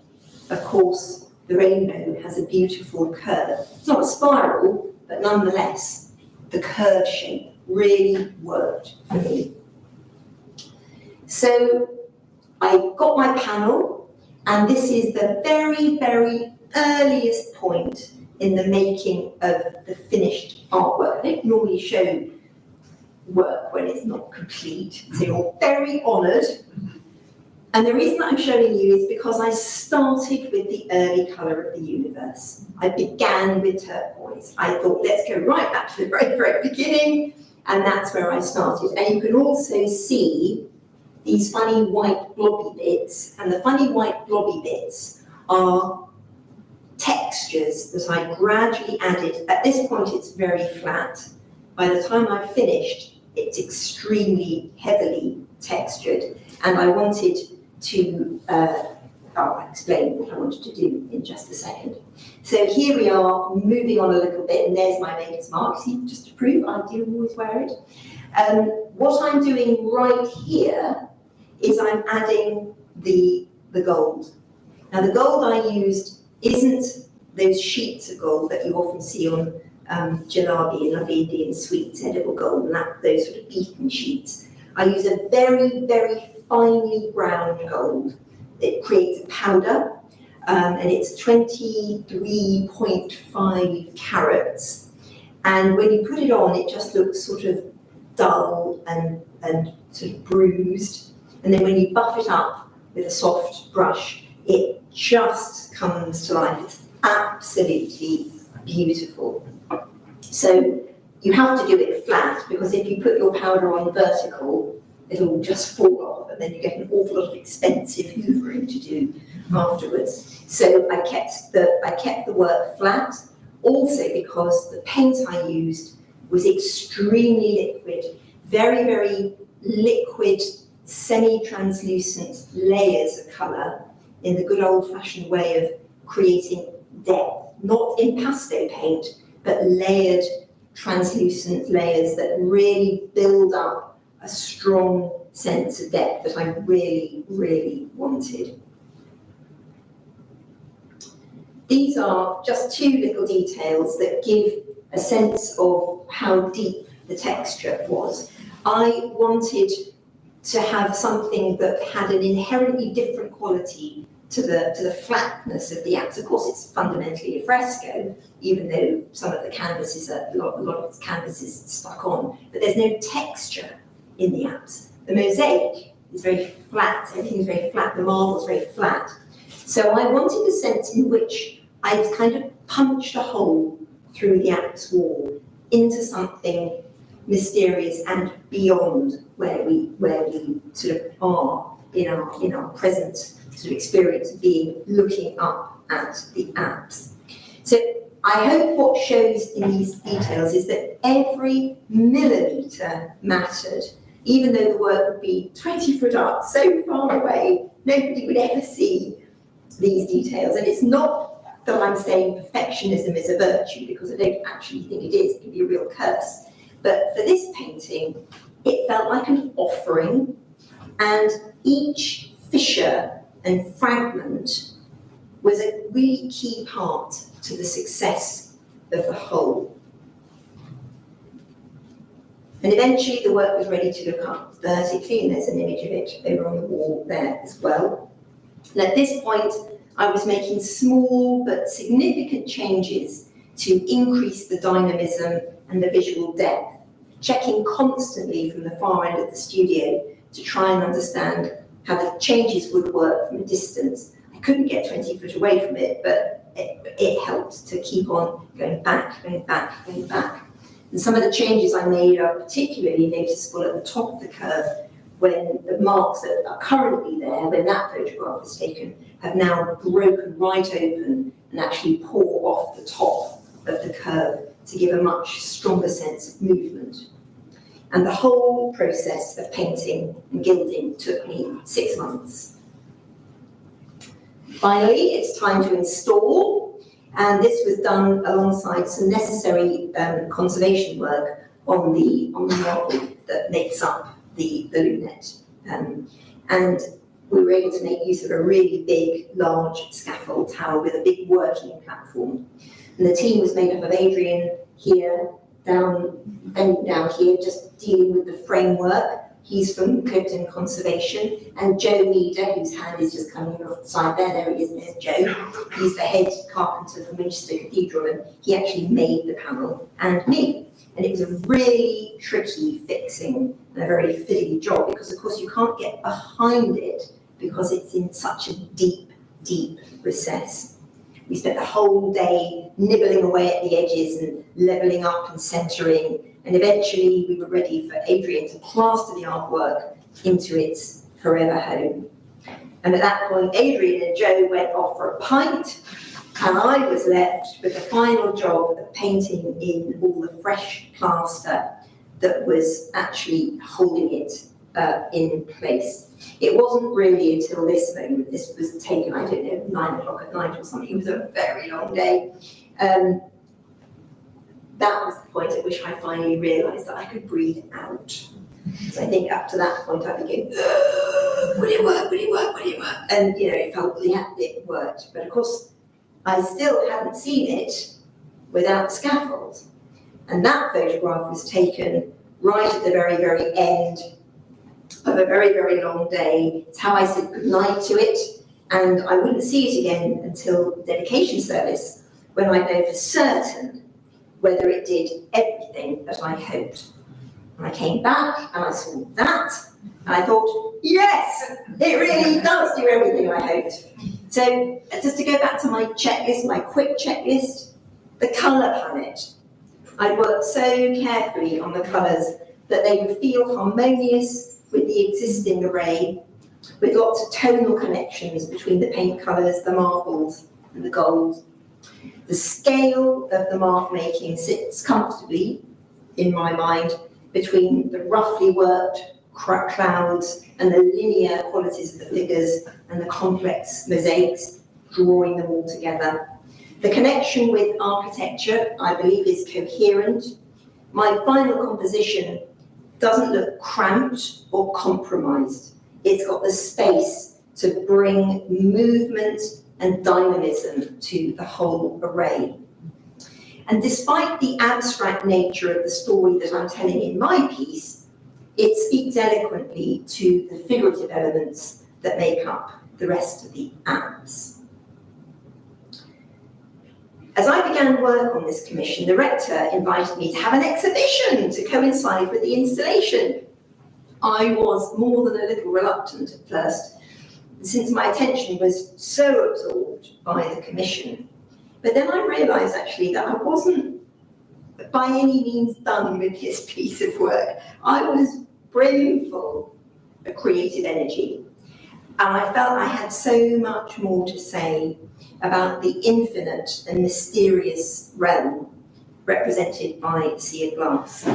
of course, the rainbow has a beautiful curve. It's not a spiral, but nonetheless, the curve shape really worked for me. So I got my panel, and this is the very, very earliest point in the making of the finished artwork. I don't normally show work when it's not complete, so you're very honoured. And the reason that I'm showing you is because I started with the early colour of the universe. I began with turquoise. I thought, let's go right back to the very, very beginning, and that's where I started. And you can also see these funny white blobby bits, and the funny white blobby bits are textures that I gradually added. At this point, it's very flat. By the time I've finished, it's extremely heavily textured, and I wanted to, I'll explain what I wanted to do in just a second. So here we are, moving on a little bit, and there's my maker's mark. See, just to prove I do always wear it. What I'm doing right here is I'm adding the gold. Now the gold I used isn't those sheets of gold that you often see on jalebi and lovely Indian sweets, edible gold, and those sort of beaten sheets. I use a very, very finely ground gold. It creates a powder, and it's 23.5 carats. And when you put it on, it just looks sort of dull and sort of bruised. And then when you buff it up with a soft brush, it just comes to life. It's absolutely beautiful. So you have to do it flat, because if you put your powder on vertical, it'll just fall off, and then you get an awful lot of expensive hoovering to do afterwards. So I kept the work flat, also because the paint I used was extremely liquid, very, very liquid, semi-translucent layers of colour in the good old-fashioned way of creating depth, not in pastel paint, but layered, translucent layers that really build up a strong sense of depth that I really, really wanted. These are just two little details that give a sense of how deep the texture was. I wanted to have something that had an inherently different quality to the flatness of the apse. Of course, it's fundamentally a fresco, even though some of the canvases are, a lot of its canvas is stuck on, but there's no texture in the apse. The mosaic is very flat, everything's very flat, the marble's very flat. So I wanted a sense in which I'd kind of punched a hole through the apse wall into something mysterious and beyond where we sort of are in our present sort of experience of being looking up at the apse. So I hope what shows in these details is that every millimetre mattered, even though the work would be 20 foot up, so far away, nobody would ever see these details. And it's not that I'm saying perfectionism is a virtue, because I don't actually think it is. It can be a real curse. But for this painting, it felt like an offering, and each fissure and fragment was a really key part to the success of the whole. And eventually the work was ready to look up vertically, and there's an image of it over on the wall there as well. And at this point, I was making small but significant changes to increase the dynamism and the visual depth, checking constantly from the far end of the studio to try and understand how the changes would work from a distance. I couldn't get 20 foot away from it, but it helped to keep on going back, going back, going back. And some of the changes I made are particularly noticeable at the top of the curve, when the marks that are currently there, when that photograph was taken, have now broken right open and actually pour off the top of the curve to give a much stronger sense of movement. And the whole process of painting and gilding took me 6 months. Finally, it's time to install, and this was done alongside some necessary conservation work on the marble that makes up the lunette. And we were able to make use of a really big, large scaffold tower with a big working platform. And the team was made up of Adrian here, down here, just dealing with the framework. He's from Clifton Conservation, and Joe Meader, whose hand is just coming off the side there he is, there's Joe. He's the head carpenter from Winchester Cathedral, and he actually made the panel and me. And it was a really tricky fixing and a very fiddly job, because of course you can't get behind it because it's in such a deep, deep recess. We spent the whole day nibbling away at the edges and levelling up and centering, and eventually we were ready for Adrian to plaster the artwork into its forever home. And at that point, Adrian and Joe went off for a pint, and I was left with the final job of painting in all the fresh plaster that was actually holding it in place. It wasn't really until this moment, this was taken, I don't know, 9 o'clock at night or something. It was a very long day. That was the point at which I finally realised that I could breathe out. So I think up to that point I'd be going, will it work, will it work, will it work? And it felt, yeah, it worked. But of course, I still hadn't seen it without the scaffold. And that photograph was taken right at the very, very end of a very, very long day. It's how I said goodnight to it, and I wouldn't see it again until the dedication service, when I'd know for certain whether it did everything that I hoped. And I came back and I saw that, and I thought, yes, it really does do everything I hoped. So just to go back to my checklist, my quick checklist, the colour palette. I worked so carefully on the colours that they would feel harmonious with the existing array, with lots of tonal connections between the paint colours, the marbles and the gold. The scale of the mark making sits comfortably, in my mind, between the roughly worked clouds and the linear qualities of the figures and the complex mosaics, drawing them all together. The connection with architecture, I believe, is coherent. My final composition doesn't look cramped or compromised. It's got the space to bring movement and dynamism to the whole array. And despite the abstract nature of the story that I'm telling in my piece, it speaks eloquently to the figurative elements that make up the rest of the Apse. As I began work on this commission, the rector invited me to have an exhibition to coincide with the installation. I was more than a little reluctant at first, since my attention was so absorbed by the commission. But then I realised actually that I wasn't by any means done with this piece of work. I was brimful of creative energy, and I felt I had so much more to say about the infinite and mysterious realm represented by a sea of glass.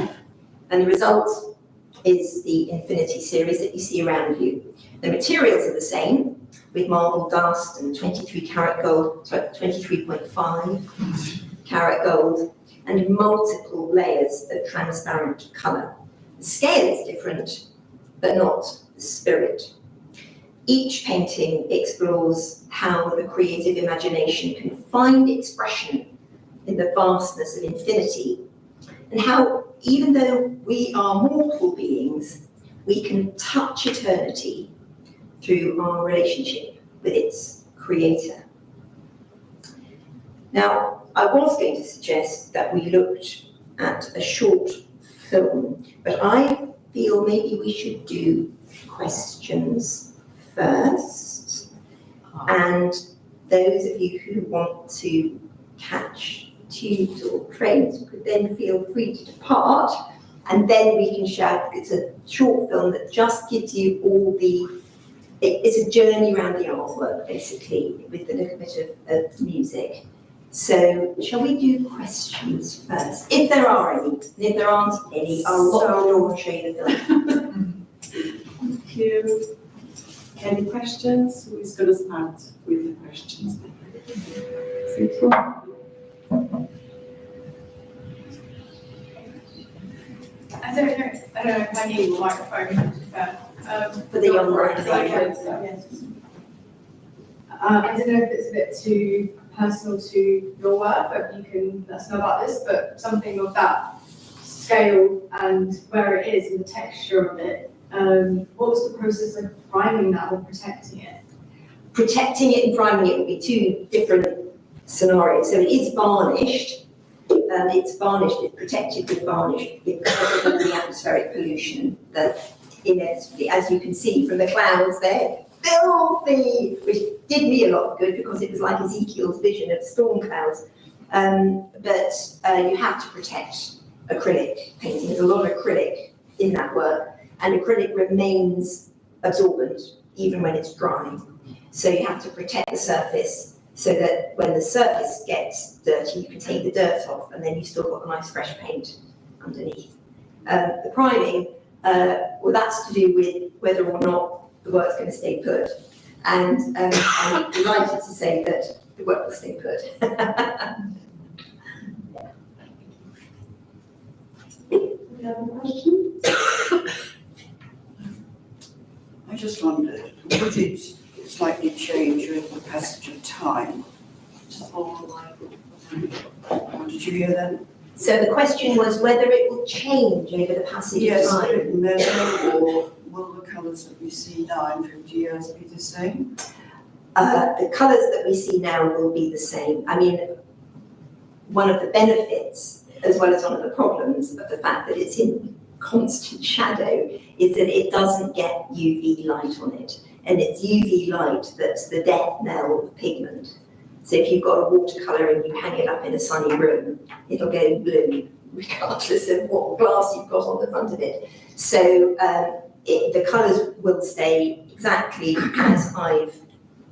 And the result is the Infinity series that you see around you. The materials are the same, with marble dust and 23 karat gold, sorry, 23.5 karat gold, and multiple layers of transparent colour. The scale is different, but not the spirit. Each painting explores how the creative imagination can find expression in the vastness of infinity, and how, even though we are mortal beings, we can touch eternity through our relationship with its creator. Now, I was going to suggest that we looked at a short film, but I feel maybe we should do questions first, and those of you who want to catch tubes or trains could then feel free to depart, and then we can share. It's a short film that just gives you all it's a journey around the artwork, basically, with a little bit of music. So shall we do questions first, if there are any? And if there aren't any, I'll lock the door and show you the film. Thank you. Any questions? Who is going to start with the questions? I don't know if I need a microphone. For the young mind. I don't know if it's a bit too personal to your work, but you can let us know about this, but something of that scale and where it is and the texture of it. What was the process of priming that or protecting it? Protecting it and priming it will be two different scenarios. So it is varnished. It's varnished, it's protected with varnish because of the atmospheric pollution that inevitably, as you can see from the clouds there, filthy, which did me a lot of good because it was like Ezekiel's vision of storm clouds. But you have to protect acrylic painting. There's a lot of acrylic in that work, and acrylic remains absorbent even when it's dry. So you have to protect the surface so that when the surface gets dirty, you can take the dirt off, and then you've still got a nice fresh paint underneath. The priming, well, that's to do with whether or not the work's going to stay put. And I'm delighted to say that the work will stay put. Any other questions? I just wondered, would it slightly change with the passage of time? What did you hear then? So the question was whether it will change over the passage of Yes, time. will it mellow, or will the colours that we see now in 50 years be the same? The colours that we see now will be the same. I mean, one of the benefits, as well as one of the problems of the fact that it's in constant shadow, is that it doesn't get UV light on it. And it's UV light that's the death knell of pigment. So if you've got a watercolour and you hang it up in a sunny room, it'll go blue, regardless of what glass you've got on the front of it. So the colours will stay exactly as I've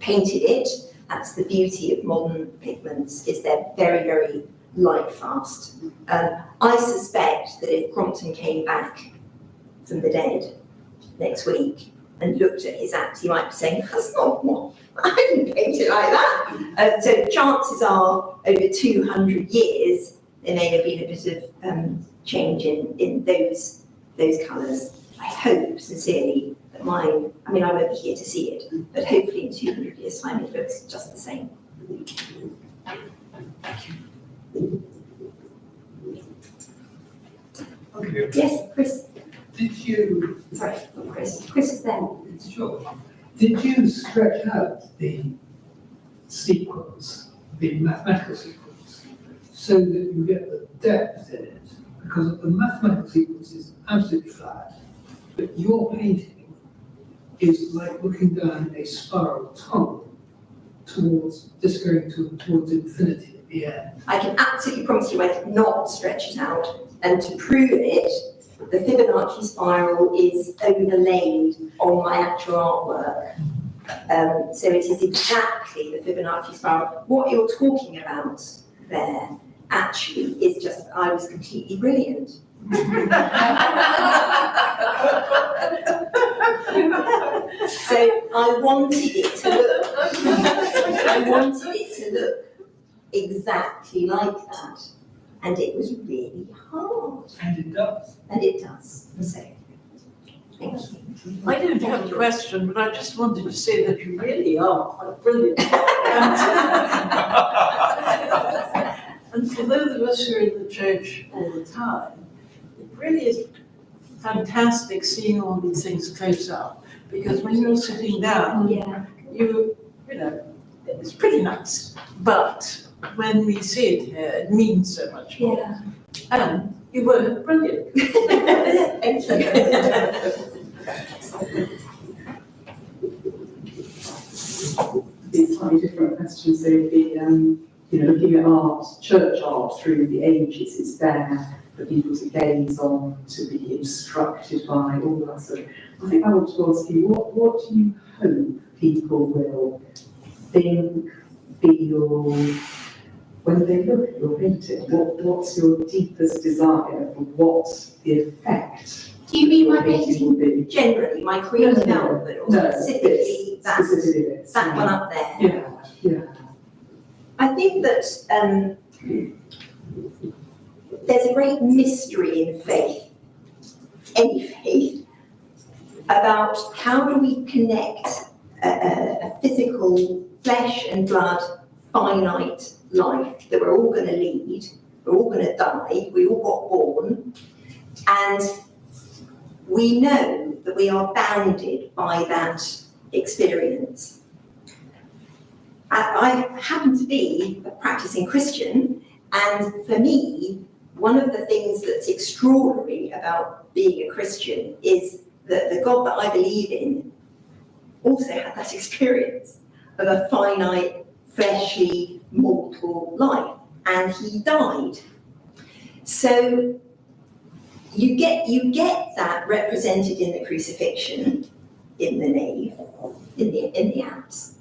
painted it. That's the beauty of modern pigments, is they're very, very light fast. I suspect that if Crompton came back from the dead next week and looked at his Apse, he might be saying, that's not what, I didn't paint it like that. So chances are, over 200 years, there may have been a bit of change in those colours. I hope, sincerely, that mine, I mean, I won't be here to see it, but hopefully in 200 years' time it looks just the same. Okay. Yes, Chris. Did you, Sorry, not Chris. Chris is there. sure, did you stretch out the sequence, the mathematical sequence, so that you get the depth in it? Because the mathematical sequence is absolutely flat, but your painting is like looking down a spiral tunnel towards, just going towards infinity at the end. I can absolutely promise you I did not stretch it out. And to prove it, the Fibonacci spiral is overlaid on my actual artwork. So it is exactly the Fibonacci spiral. What you're talking about there actually is just, I was completely brilliant. So I wanted it to look exactly like that. And it was really hard. And it does. And it does. So, thank you. I don't have a question, but I just wanted to say that you really are quite brilliant. And for those of us who are in the church all the time, it really is fantastic seeing all these things close up. Because when you're sitting down, Yeah. you know, it's pretty nice. But when we see it here, it means so much more. Yeah. And you were brilliant. Thank you. These slightly different questions, so looking at art, church art through the ages, it's there for people to gaze on, to be instructed by, all that sort of. I think I want to ask you, what do you hope people will think, feel, when they look at your painting? What's your deepest desire for what the effect Do you mean your my painting will painting be? generally, my creative No, output, or specifically that, Specifically this. that one up there? Yeah. I think that there's a great mystery in faith, any faith, about how do we connect a physical, flesh and blood, finite life that we're all going to lead, we're all going to die, we all got born, and we know that we are bounded by that experience. I happen to be a practicing Christian, and for me, one of the things that's extraordinary about being a Christian is that the God that I believe in also had that experience of a finite, fleshly, mortal life, and he died. So you get that represented in the crucifixion, in the nave, in the Apse.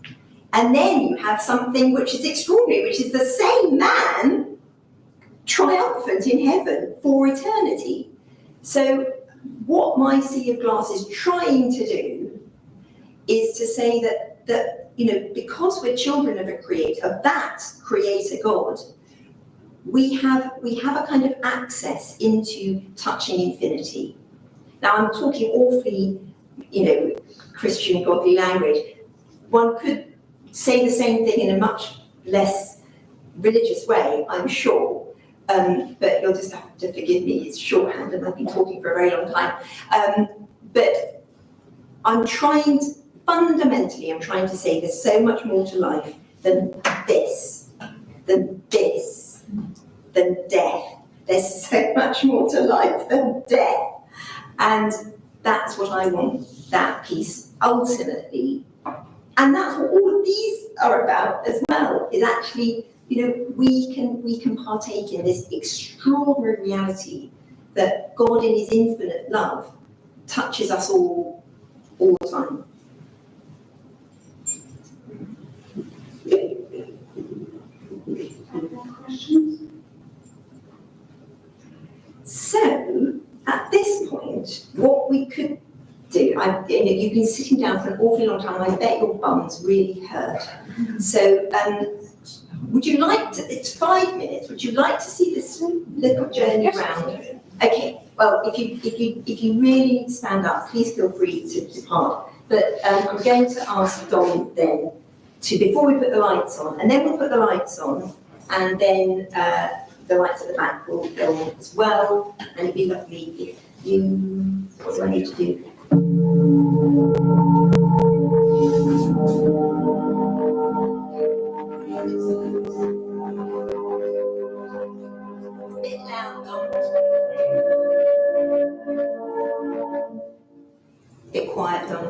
And then you have something which is extraordinary, which is the same man triumphant in heaven for eternity. So what my sea of glass is trying to do is to say that because we're children of a creator, of that creator God, we have a kind of access into touching infinity. Now I'm talking awfully, Christian godly language. One could say the same thing in a much less religious way, I'm sure. But you'll just have to forgive me, it's shorthand and I've been talking for a very long time. But fundamentally, I'm trying to say there's so much more to life than this, than death. There's so much more to life than death. And that's what I want, that piece, ultimately. And that's what all of these are about as well, is actually, we can partake in this extraordinary reality that God in his infinite love touches us all the time. Any more questions? So, at this point, what we could do, you've been sitting down for an awfully long time, and I bet your bums really hurt. So, would you like to, it's 5 minutes, would you like to see this little journey around? Okay, well, if you really need to stand up, please feel free to depart. But I'm going to ask Dom then before we put the lights on, and then we'll put the lights on, and then the lights at the back will go on as well, and it'd be lovely if what do I need to do? A bit loud, Dom. A bit quiet, Dom.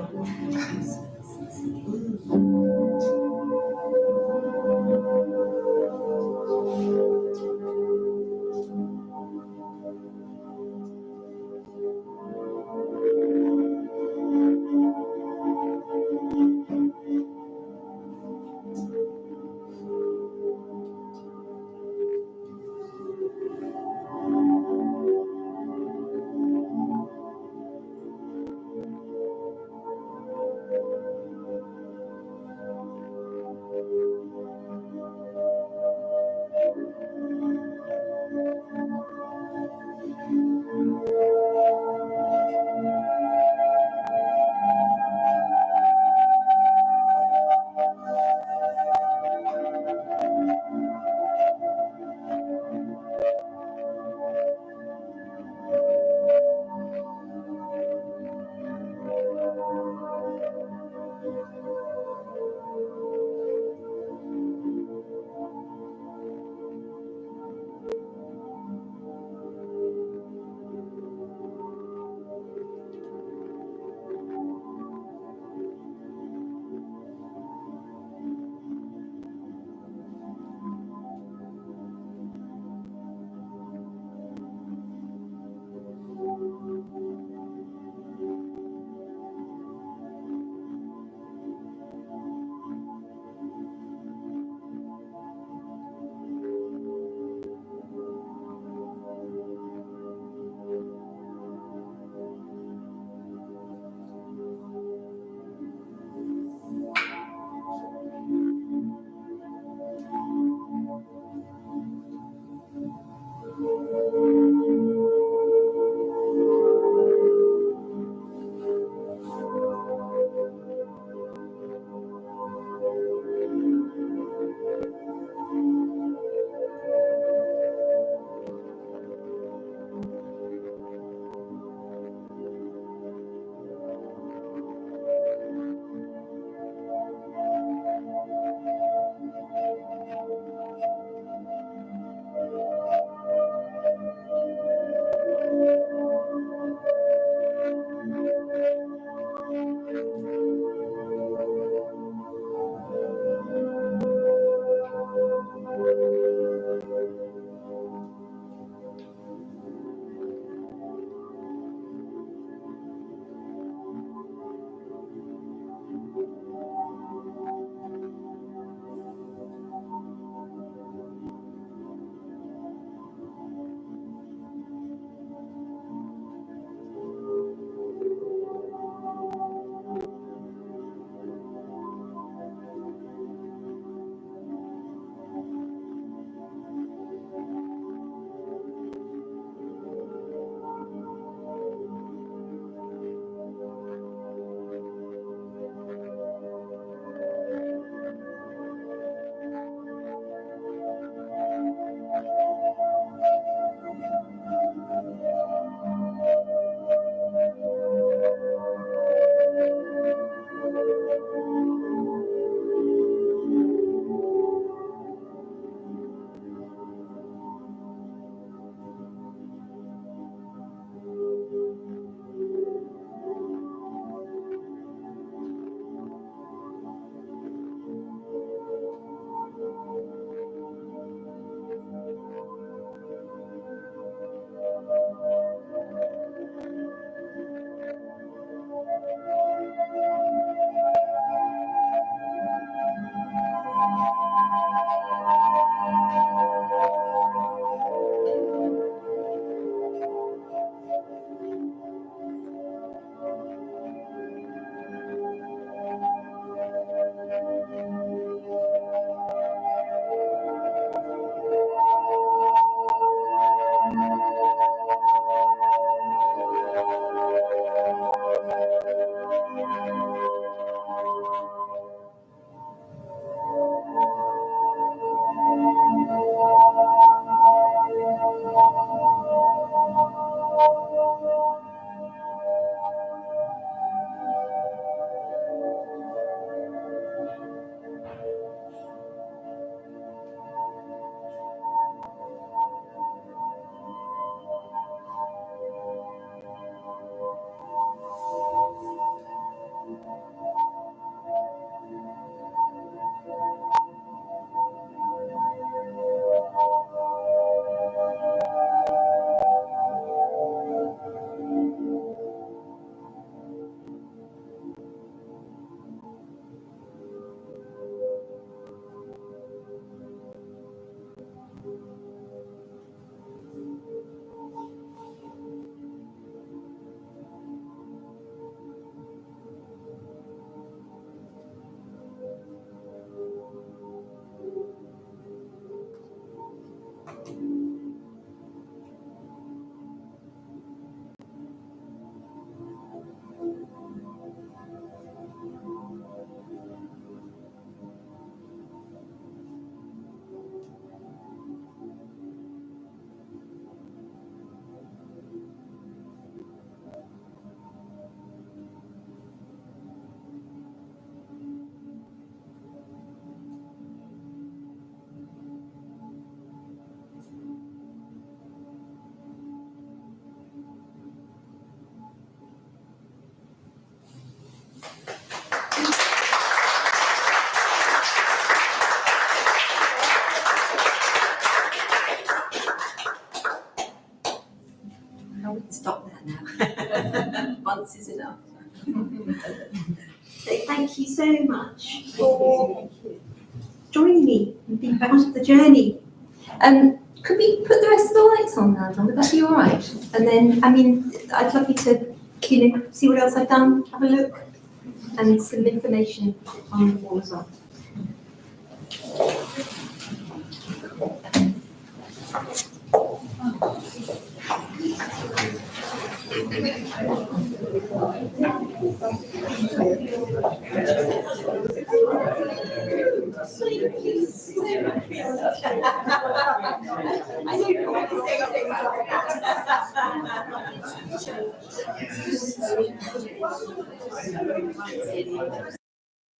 once is enough. So thank you so much for joining me and being part of the journey. Could we put the rest of the lights on now, John? Would that be all right? And then, I mean, I'd love you to see what else I've done, have a look, and some information on the wall as well. I know you want to say things like that.